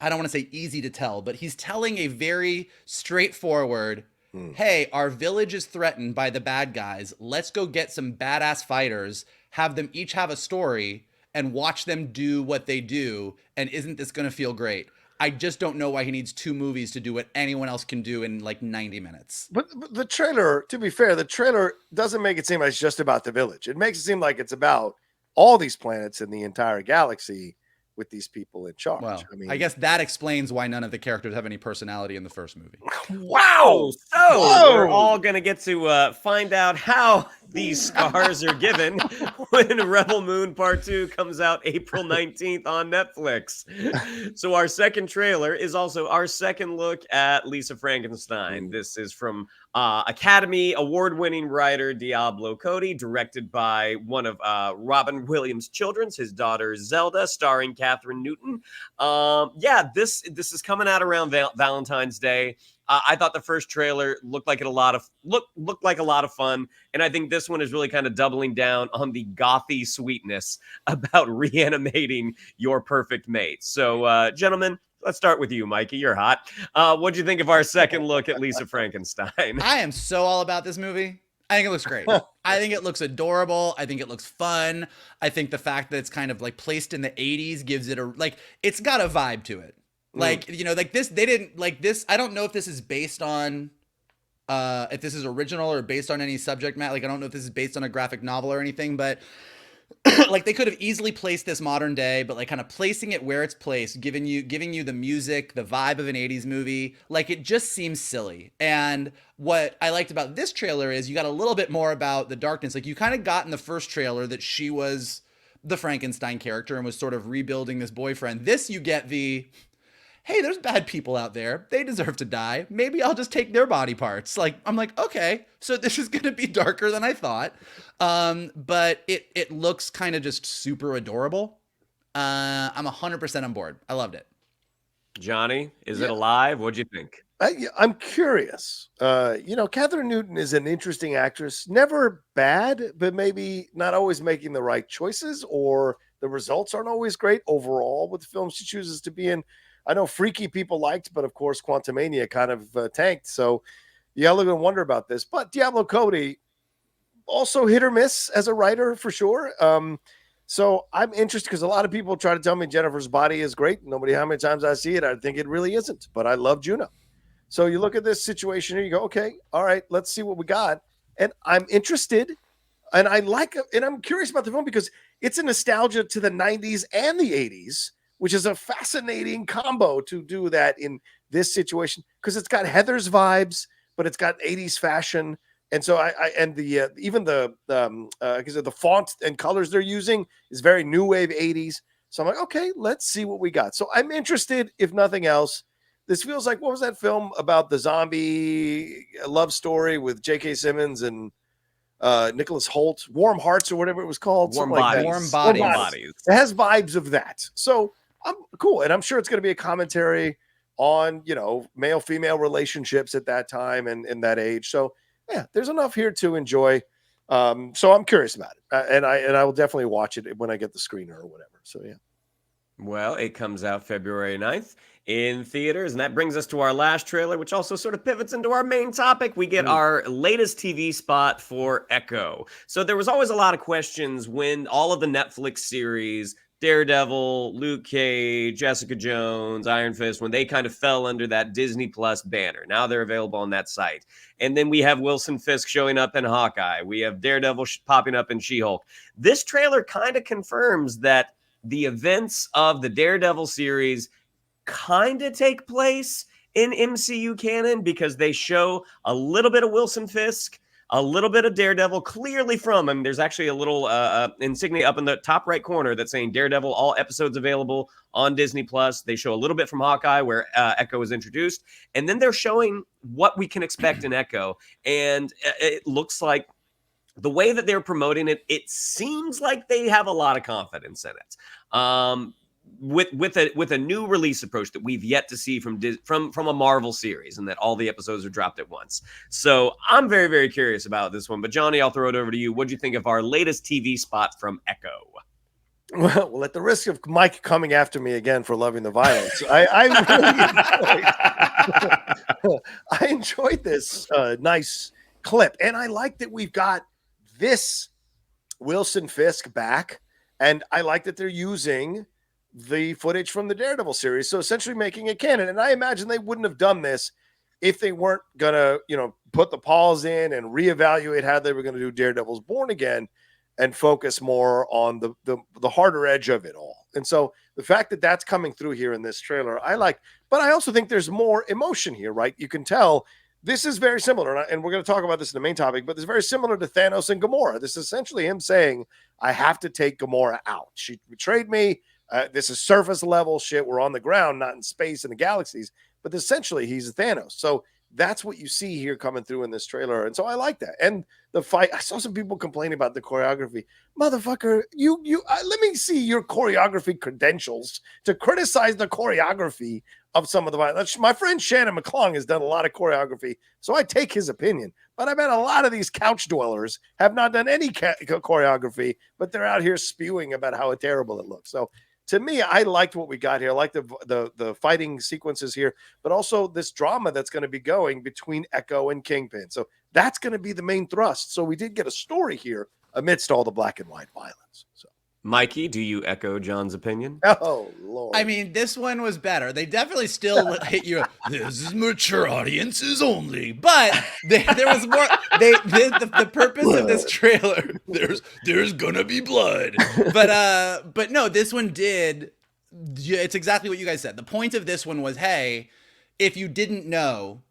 B: want to say easy to tell, but he's telling a very straightforward, hey, our village is threatened by the bad guys. Let's go get some badass fighters, have them each have a story, and watch them do what they do, and isn't this going to feel great? I just don't know why he needs 2 movies to do what anyone else can do in like 90 minutes.
A: But the trailer, to be fair, the trailer doesn't make it seem like it's just about the village. It makes it seem like it's about all these planets in the entire galaxy with these people in charge.
B: Well,
A: I mean,
B: I guess that explains why none of the characters have any personality in the first movie.
A: wow.
C: So we're all going to get to find out how these scars are given when Rebel Moon Part 2 comes out April 19th on Netflix. So our second trailer is also our second look at Lisa Frankenstein. This is from Academy Award-winning writer Diablo Cody, directed by one of Robin Williams' children, his daughter Zelda, starring Catherine Newton. This is coming out around Valentine's Day. I thought the first trailer looked like a lot of fun, and I think this one is really kind of doubling down on the gothy sweetness about reanimating your perfect mate. So, gentlemen, let's start with you, Mikey. You're hot. What'd you think of our second look at Lisa Frankenstein?
B: I am so all about this movie. I think it looks great. I think it looks adorable. I think it looks fun. I think the fact that it's kind of like placed in the 80s gives it it's got a vibe to it. Like, you know, like this, they didn't like this. I don't know if this is based on, if this is original or based on any subject matter. Like, I don't know if this is based on a graphic novel or anything, but like they could have easily placed this modern day, but like kind of placing it where it's placed, giving you the music, the vibe of an 80s movie. Like, it just seems silly. And what I liked about this trailer is you got a little bit more about the darkness. Like, you kind of got in the first trailer that she was the Frankenstein character and was sort of rebuilding this boyfriend. This, you get the, hey, there's bad people out there. They deserve to die. Maybe I'll just take their body parts. Like, I'm like, okay, so this is going to be darker than I thought. But it looks kind of just super adorable. I'm 100% on board. I loved it.
C: Johnny, is it alive? What'd you think?
A: I'm curious. Catherine Newton is an interesting actress. Never bad, but maybe not always making the right choices, or the results aren't always great overall with the films she chooses to be in. I know Freaky people liked, but of course Quantumania kind of tanked. So you gotta look and wonder about this. But Diablo Cody, also hit or miss as a writer for sure. So I'm interested because a lot of people try to tell me Jennifer's Body is great. Nobody, how many times I see it, I think it really isn't. But I love Juno. So you look at this situation here, you go, okay, all right, let's see what we got. And I'm interested. And I'm curious about the film because it's a nostalgia to the 90s and the 80s, which is a fascinating combo to do that in this situation because it's got Heather's vibes, but it's got 80s fashion. And so even the font and colors they're using is very new wave 80s. So I'm like, okay, let's see what we got. So I'm interested, if nothing else. This feels like, what was that film about the zombie love story with J.K. Simmons and Nicholas Hoult, Warm Hearts or whatever it was called?
C: Warm
A: Bodies.
B: Warm Bodies.
A: It has vibes of that. So I'm cool. And I'm sure it's going to be a commentary on, male-female relationships at that time and in that age. So yeah, there's enough here to enjoy. So I'm curious about it. And I will definitely watch it when I get the screener or whatever. So yeah.
C: Well, it comes out February 9th in theaters, and that brings us to our last trailer, which also sort of pivots into our main topic. We get our latest TV spot for Echo. So there was always a lot of questions when all of the Netflix series, Daredevil, Luke Cage, Jessica Jones, Iron Fist, when they kind of fell under that Disney Plus banner. Now they're available on that site. And then we have Wilson Fisk showing up in Hawkeye. We have Daredevil popping up in She-Hulk. This trailer kind of confirms that the events of the Daredevil series kind of take place in MCU canon because they show a little bit of Wilson Fisk, a little bit of Daredevil, clearly from him. There's actually a little insignia up in the top right corner that's saying Daredevil, all episodes available on Disney Plus. They show a little bit from Hawkeye where Echo is introduced. And then they're showing what we can expect in Echo. And it looks like the way that they're promoting it, it seems like they have a lot of confidence in it. With a new release approach that we've yet to see from a Marvel series, and that all the episodes are dropped at once. So I'm very, very curious about this one. But Johnny, I'll throw it over to you. What'd you think of our latest TV spot from Echo?
A: Well, at the risk of Mike coming after me again for loving the violence, I enjoyed this nice clip, and I like that we've got this Wilson Fisk back, and I like that they're using the footage from the Daredevil series, so essentially making it canon. And I imagine they wouldn't have done this if they weren't gonna, put the pause in and reevaluate how they were gonna do Daredevil's Born Again and focus more on the harder edge of it all. And so the fact that that's coming through here in this trailer, I like. But I also think there's more emotion here, right? You can tell this is very similar, and we're going to talk about this in the main topic, but it's very similar to Thanos and Gamora. This is essentially him saying, I have to take Gamora out. She betrayed me. This is surface level shit. We're on the ground, not in space in the galaxies. But essentially, he's Thanos. So that's what you see here coming through in this trailer. And so I like that. And the fight, I saw some people complaining about the choreography. Motherfucker, let me see your choreography credentials to criticize the choreography of some of the violence. My friend Shannon McClung has done a lot of choreography, so I take his opinion. But I bet a lot of these couch dwellers have not done any choreography, but they're out here spewing about how terrible it looks. So to me, I liked what we got here. I like the fighting sequences here, but also this drama that's going to be going between Echo and Kingpin. So that's going to be the main thrust. So we did get a story here amidst all the black and white violence. So,
C: Mikey, do you echo John's opinion?
A: oh Lord!
B: I mean, this one was better. They definitely still hit you. This is mature audiences only, but there was more. The purpose of this trailer. There's gonna be blood, but no, this one did. It's exactly what you guys said. The point of this one was, hey, if you didn't know,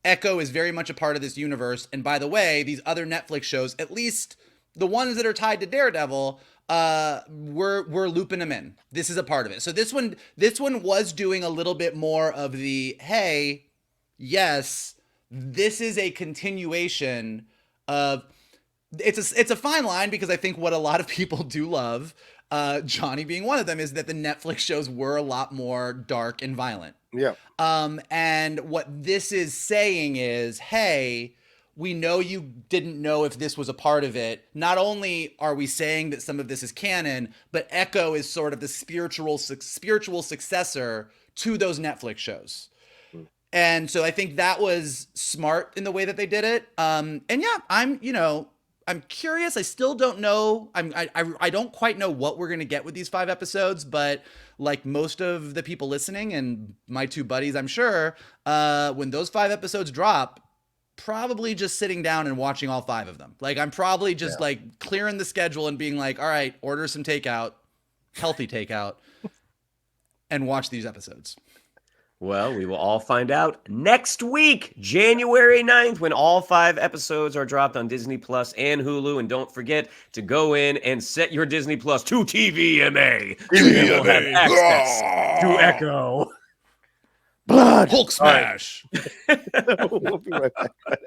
B: Echo is very much a part of this universe. And by the way, these other Netflix shows, at least the ones that are tied to Daredevil, we're looping them in. This is a part of it. So this one was doing a little bit more of the, hey, yes, this is a continuation of. It's a fine line, because I think what a lot of people do love, Johnny being one of them, is that the Netflix shows were a lot more dark and violent.
A: Yeah.
B: And what this is saying is, hey, we know you didn't know if this was a part of it. Not only are we saying that some of this is canon, but Echo is sort of the spiritual successor to those Netflix shows. And so I think that was smart in the way that they did it. And yeah, I'm curious. I still don't know. I don't quite know what we're going to get with these 5 episodes, but like most of the people listening and my 2 buddies, I'm sure, when those 5 episodes drop, probably just sitting down and watching all 5 of them. Like, I'm probably just like clearing the schedule and being like, all right, order some takeout, healthy takeout, and watch these episodes.
C: Well, we will all find out next week, January 9th, when all 5 episodes are dropped on Disney Plus and Hulu. And don't forget to go in and set your Disney Plus to TVMA. You will have access to Echo.
A: Blood.
B: Hulk smash.
A: We'll be right back right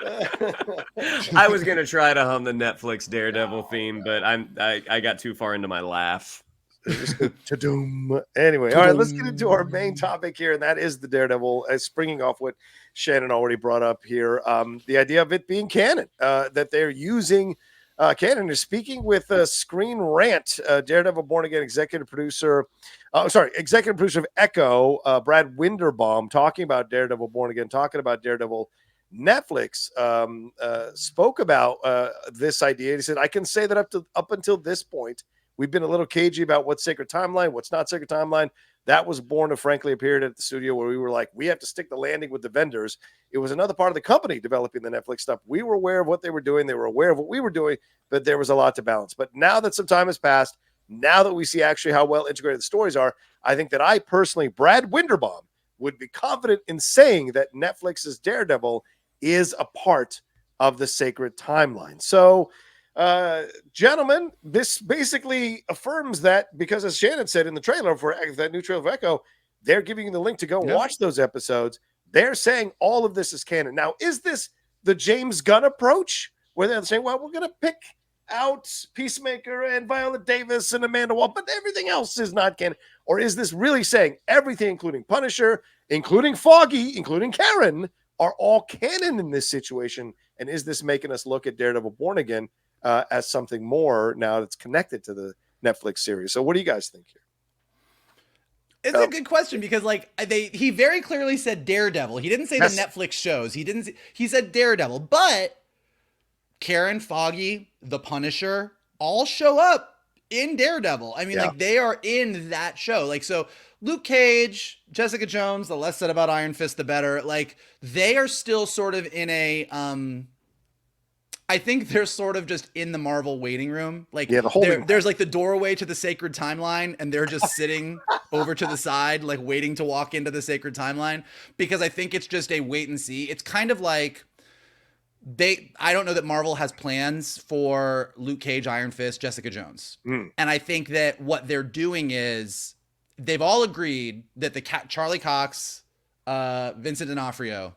A: after this.
C: I was gonna try to hum the Netflix Daredevil theme, but I got too far into my laugh.
A: Anyway, all right, let's get into our main topic here, and that is the Daredevil. Springing off what Shannon already brought up here, the idea of it being canon, that they're using canon. Is speaking with Screen Rant, Daredevil Born Again executive producer of Echo, Brad Winderbaum, talking about Daredevil Born Again, talking about Daredevil. Netflix spoke about this idea. He said, I can say that up until this point, we've been a little cagey about what's sacred timeline, what's not sacred timeline. That was born of, frankly, a period at the studio where we were like, we have to stick the landing with the vendors. It was another part of the company developing the Netflix stuff. We were aware of what they were doing. They were aware of what we were doing, but there was a lot to balance. But now that some time has passed, now that we see actually how well integrated the stories are, I think that I personally, Brad Winderbaum, would be confident in saying that Netflix's Daredevil is a part of the sacred timeline. So, gentlemen, this basically affirms that, because as Shannon said in the trailer for that new trailer of Echo, they're giving you the link to go watch those episodes. They're saying all of this is canon. Now, is this the James Gunn approach where they're saying, well, we're going to pick out Peacemaker and Viola Davis and Amanda Waller, but everything else is not canon? Or is this really saying everything, including Punisher, including Foggy, including Karen, are all canon in this situation? And is this making us look at Daredevil Born Again as something more now that's connected to the Netflix series? So what do you guys think here?
B: It's a good question, because he very clearly said Daredevil. He didn't say the Netflix shows. He said Daredevil, but Karen, Foggy, the Punisher all show up in Daredevil. I mean, like, they are in that show. Like, so Luke Cage, Jessica Jones, the less said about Iron Fist, the better. Like, they are still sort of in a, I think they're sort of just in the Marvel waiting room. Like,
A: Yeah, the holding
B: there's like the doorway to the sacred timeline, and they're just sitting over to the side, like waiting to walk into the sacred timeline. Because I think it's just a wait and see. It's kind of like I don't know that Marvel has plans for Luke Cage, Iron Fist, Jessica Jones. And I think that what they're doing is they've all agreed that the Charlie Cox, Vincent D'Onofrio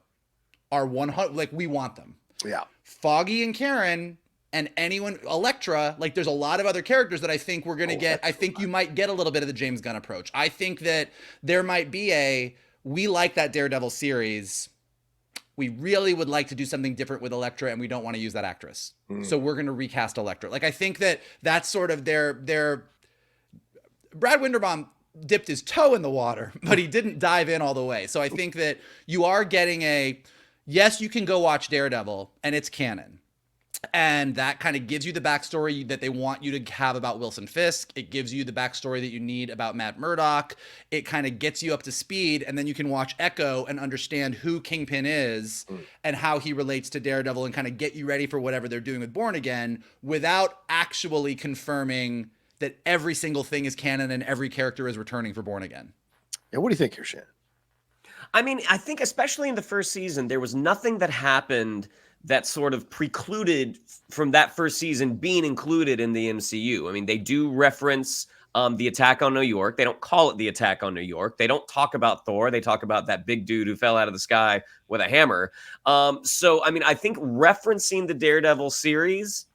B: are 100, like, we want them.
A: Yeah.
B: Foggy and Karen and anyone, Elektra, like, there's a lot of other characters that I think we're going to get. I think you might get a little bit of the James Gunn approach. I think that there might be we like that Daredevil series. We really would like to do something different with Elektra, and we don't want to use that actress. So we're going to recast Elektra. Like, I think that that's sort of their Brad Winderbaum dipped his toe in the water, but he didn't dive in all the way. So I think that you are getting yes, you can go watch Daredevil, and it's canon. And that kind of gives you the backstory that they want you to have about Wilson Fisk. It gives you the backstory that you need about Matt Murdock. It kind of gets you up to speed, and then you can watch Echo and understand who Kingpin is and how he relates to Daredevil, and kind of get you ready for whatever they're doing with Born Again without actually confirming that every single thing is canon and every character is returning for Born Again.
A: Yeah, what do you think here, Shannon?
C: I mean, I think especially in the first season, there was nothing that happened that sort of precluded from that first season being included in the MCU. I mean, they do reference the attack on New York. They don't call it the attack on New York. They don't talk about Thor. They talk about that big dude who fell out of the sky with a hammer. So, I mean, I think referencing the Daredevil series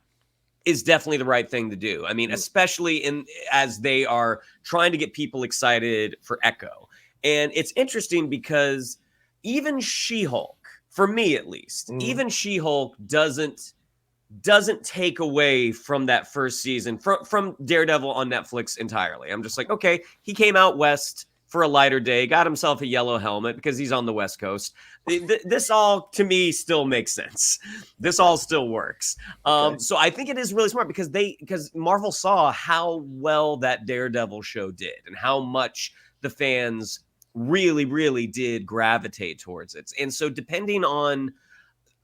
C: is definitely the right thing to do. I mean, especially as they are trying to get people excited for Echo. And it's interesting because even She-Hulk, for me at least, even She-Hulk doesn't take away from that first season, from Daredevil on Netflix entirely. I'm just like, okay, he came out west for a lighter day, got himself a yellow helmet because he's on the West Coast. This all, to me, still makes sense. This all still works. So I think it is really smart because Marvel saw how well that Daredevil show did and how much the fans really, really did gravitate towards it. And so depending on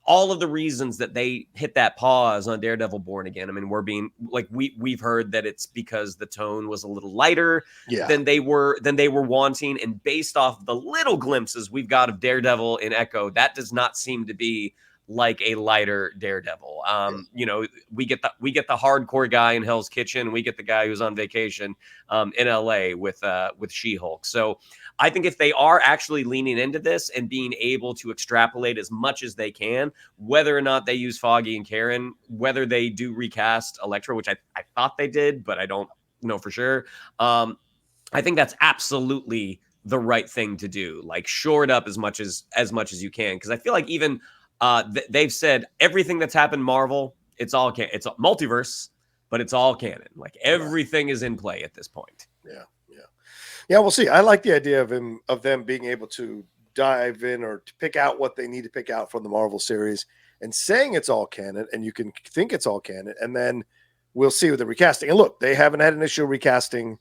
C: all of the reasons that they hit that pause on Daredevil Born Again, I mean, we're being like, we've heard that it's because the tone was a little lighter than they were wanting. And based off the little glimpses we've got of Daredevil in Echo, that does not seem to be like a lighter Daredevil. You know, we get the hardcore guy in Hell's Kitchen. We get the guy who's on vacation in LA with She-Hulk. So I think if they are actually leaning into this and being able to extrapolate as much as they can, whether or not they use Foggy and Karen, whether they do recast Elektra, which I thought they did, but I don't know for sure. I think that's absolutely the right thing to do. Like, shore it up as much as you can. Because I feel like even they've said everything that's happened Marvel, it's all it's a multiverse, but it's all canon. Like, everything is in play at this point.
A: Yeah, we'll see. I like the idea of them being able to dive in or to pick out what they need to pick out from the Marvel series and saying it's all canon, and you can think it's all canon, and then we'll see with the recasting. And look, they haven't had an issue recasting.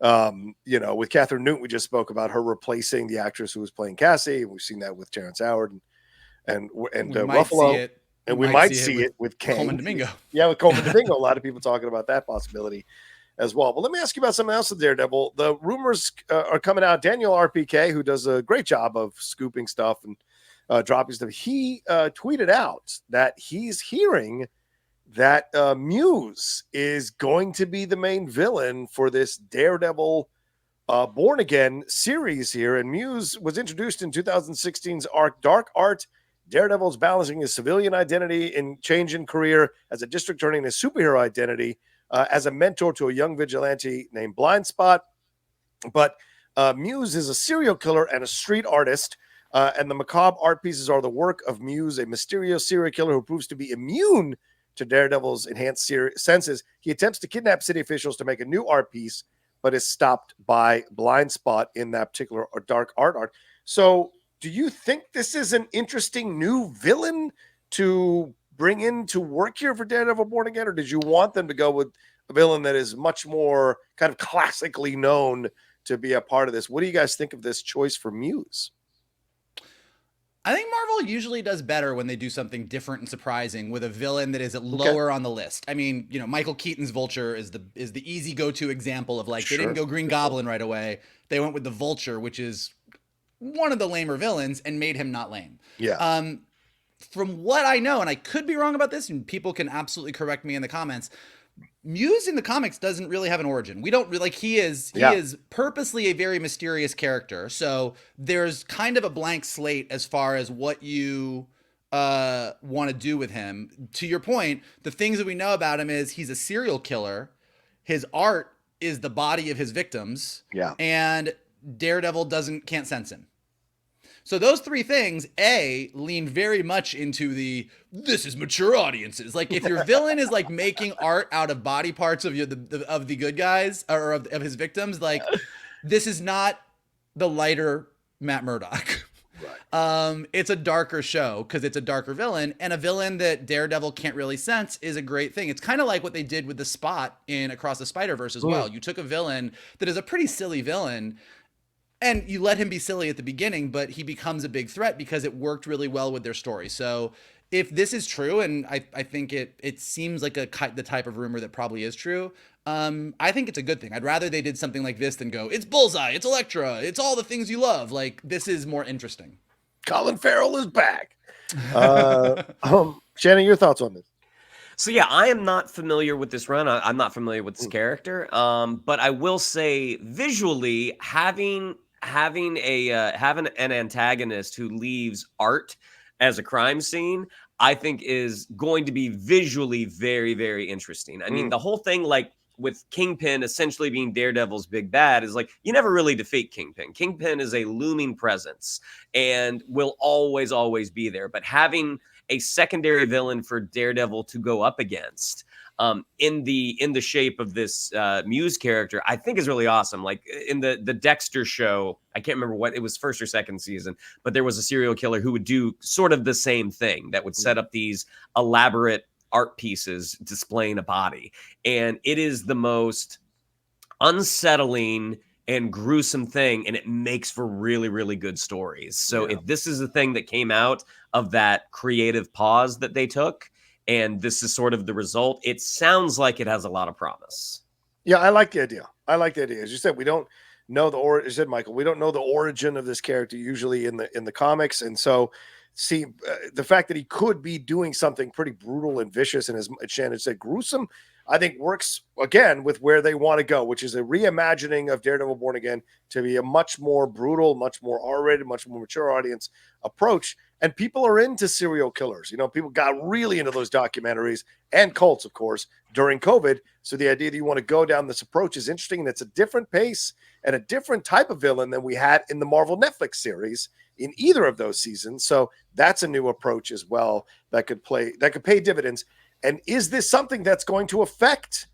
A: You know, with Catherine Newton, we just spoke about her replacing the actress who was playing Cassie. We've seen that with Terrence Howard and Ruffalo, and we might see it with
B: Coleman Domingo.
A: Yeah, with Coleman Domingo. A lot of people talking about that possibility as well. But let me ask you about something else with Daredevil. The rumors are coming out. Daniel RPK, who does a great job of scooping stuff and dropping stuff, he tweeted out that he's hearing that Muse is going to be the main villain for this Daredevil Born Again series here. And Muse was introduced in 2016's arc Dark Art. Daredevil's balancing his civilian identity and change in career as a district attorney and his superhero identity as a mentor to a young vigilante named Blind Spot. But Muse is a serial killer and a street artist, and the macabre art pieces are the work of Muse, a mysterious serial killer who proves to be immune to Daredevil's enhanced senses. He attempts to kidnap city officials to make a new art piece, but is stopped by Blind Spot in that particular dark art. So do you think this is an interesting new villain to bring in to work here for Daredevil Born Again, or did you want them to go with a villain that is much more kind of classically known to be a part of this? What do you guys think of this choice for Muse?
B: I think Marvel usually does better when they do something different and surprising with a villain that is lower on the list. I mean, you know, Michael Keaton's Vulture is the easy go-to example of like they didn't go Green Goblin right away. They went with the Vulture, which is one of the lamer villains, and made him not lame.
A: Yeah.
B: From what I know, and I could be wrong about this, and people can absolutely correct me in the comments, Muse in the comics doesn't really have an origin. We don't like he is purposely a very mysterious character. So there's kind of a blank slate as far as what you want to do with him. To your point, the things that we know about him is he's a serial killer. His art is the body of his victims.
A: Yeah.
B: And Daredevil can't sense him. So those three things, lean very much into this is mature audiences. Like if your villain is like making art out of body parts of the good guys or of his victims, like this is not the lighter Matt Murdock. Right. It's a darker show because it's a darker villain, and a villain that Daredevil can't really sense is a great thing. It's kind of like what they did with the Spot in Across the Spider-Verse as well. You took a villain that is a pretty silly villain, and you let him be silly at the beginning, but he becomes a big threat because it worked really well with their story. So if this is true, and I think it seems like the type of rumor that probably is true, I think it's a good thing. I'd rather they did something like this than go, it's Bullseye, it's Elektra, it's all the things you love. Like, this is more interesting.
A: Colin Farrell is back. Shannon, your thoughts on this?
C: So yeah, I am not familiar with this run. I'm not familiar with this character. But I will say visually having an antagonist who leaves art as a crime scene, I think is going to be visually very, very interesting. I mean, the whole thing, like with Kingpin essentially being Daredevil's big bad, is like you never really defeat Kingpin. Kingpin is a looming presence and will always, always be there. But having a secondary villain for Daredevil to go up against in the shape of this Muse character, I think is really awesome. Like in the Dexter show, I can't remember what it was, first or second season, but there was a serial killer who would do sort of the same thing, that would set up these elaborate art pieces displaying a body. And it is the most unsettling and gruesome thing, and it makes for really, really good stories. So if this is the thing that came out of that creative pause that they took, and this is sort of the result, it sounds like it has a lot of promise.
A: Yeah, I like the idea. As you said, we don't know you said, Michael, we don't know the origin of this character usually in the comics. And so the fact that he could be doing something pretty brutal and vicious, and as Shannon said, gruesome, I think works again with where they want to go, which is a reimagining of Daredevil Born Again to be a much more brutal, much more R-rated, much more mature audience approach. And people are into serial killers. You know, people got really into those documentaries and cults, of course, during COVID. So the idea that you want to go down this approach is interesting. And it's a different pace and a different type of villain than we had in the Marvel Netflix series in either of those seasons. So that's a new approach as well that could pay dividends. And is this something that's going to affect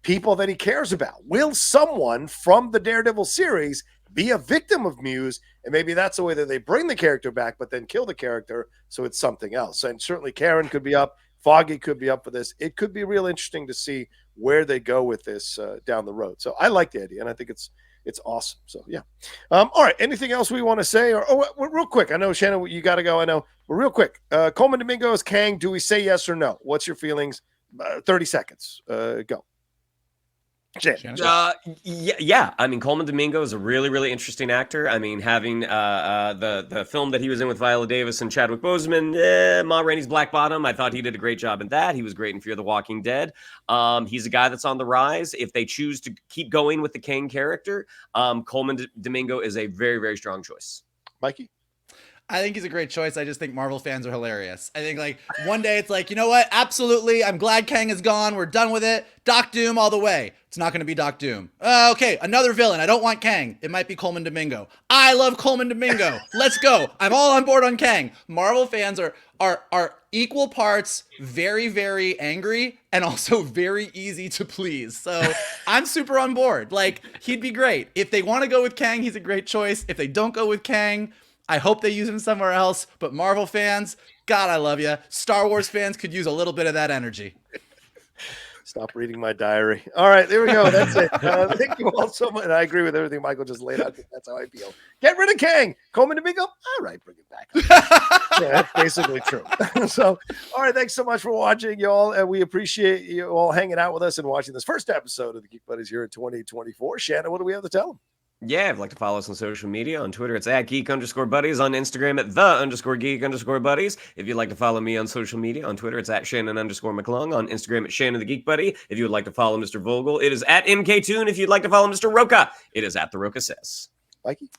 A: people that he cares about? Will someone from the Daredevil series be a victim of Muse? And maybe that's the way that they bring the character back, but then kill the character, so it's something else. And certainly Karen could be up. Foggy could be up for this. It could be real interesting to see where they go with this down the road. So I like the idea, and I think it's awesome. So, yeah. All right. Anything else we want to say? Or real quick. I know, Shannon, you got to go. I know. But real quick. Coleman Domingo is Kang. Do we say yes or no? What's your feelings? 30 seconds. Go.
C: Yeah. I mean, Coleman Domingo is a really, really interesting actor. I mean, having the film that he was in with Viola Davis and Chadwick Boseman, Ma Rainey's Black Bottom, I thought he did a great job in that. He was great in Fear the Walking Dead. He's a guy that's on the rise. If they choose to keep going with the Kang character, Coleman Domingo is a very, very strong choice.
A: Mikey?
B: I think he's a great choice. I just think Marvel fans are hilarious. I think like one day it's like, you know what? Absolutely. I'm glad Kang is gone. We're done with it. Doc Doom all the way. It's not going to be Doc Doom. Okay. Another villain. I don't want Kang. It might be Coleman Domingo. I love Coleman Domingo. Let's go. I'm all on board on Kang. Marvel fans are equal parts very, very angry and also very easy to please. So I'm super on board. Like, he'd be great. If they want to go with Kang, he's a great choice. If they don't go with Kang, I hope they use him somewhere else. But Marvel fans, God, I love you. Star Wars fans could use a little bit of that energy.
A: Stop reading my diary. All right, there we go. That's it. Thank you all so much. And I agree with everything Michael just laid out. That's how I feel. Get rid of Kang. Coleman to Bingo. All right, bring it back. Yeah, that's basically true. So, all right, thanks so much for watching, y'all. And we appreciate you all hanging out with us and watching this first episode of the Geek Buddies here in 2024. Shannon, what do we have to tell them?
C: Yeah, if you'd like to follow us on social media, on Twitter, it's at geek_buddies, on Instagram at _geek_buddies. If you'd like to follow me on social media, on Twitter, it's at Shannon_McClung, on Instagram at Shannon the Geek Buddy. If you would like to follow Mr. Vogel, it is at MKToon. If you'd like to follow Mr. Rocha, it is at the Rocha Says.
A: Mikey?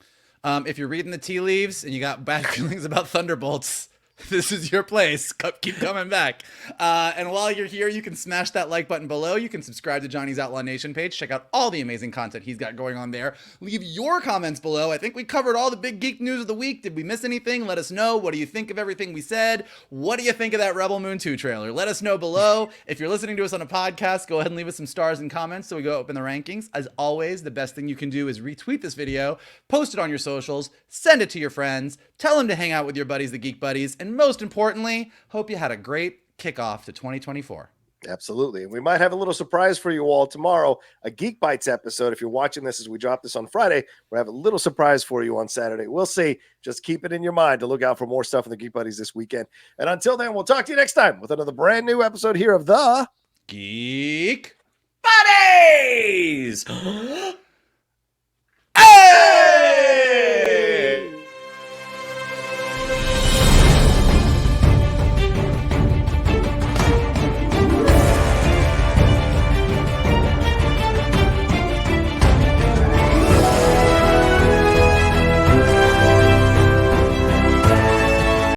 B: If you're reading the tea leaves and you got bad feelings about Thunderbolts, this is your place. Keep coming back. And while you're here, you can smash that like button below. You can subscribe to Johnny's Outlaw Nation page. Check out all the amazing content he's got going on there. Leave your comments below. I think we covered all the big geek news of the week. Did we miss anything? Let us know. What do you think of everything we said? What do you think of that Rebel Moon 2 trailer? Let us know below. If you're listening to us on a podcast, go ahead and leave us some stars and comments so we go up in the rankings. As always, the best thing you can do is retweet this video, post it on your socials, send it to your friends, tell them to hang out with your buddies, the Geek Buddies, and most importantly, hope you had a great kickoff to 2024.
A: Absolutely. And we might have a little surprise for you all tomorrow, a Geek Bites episode. If you're watching this as we drop this on Friday, we'll have a little surprise for you on Saturday. We'll see. Just keep it in your mind to look out for more stuff in the Geek Buddies this weekend. And until then, we'll talk to you next time with another brand new episode here of the
B: Geek
C: Buddies!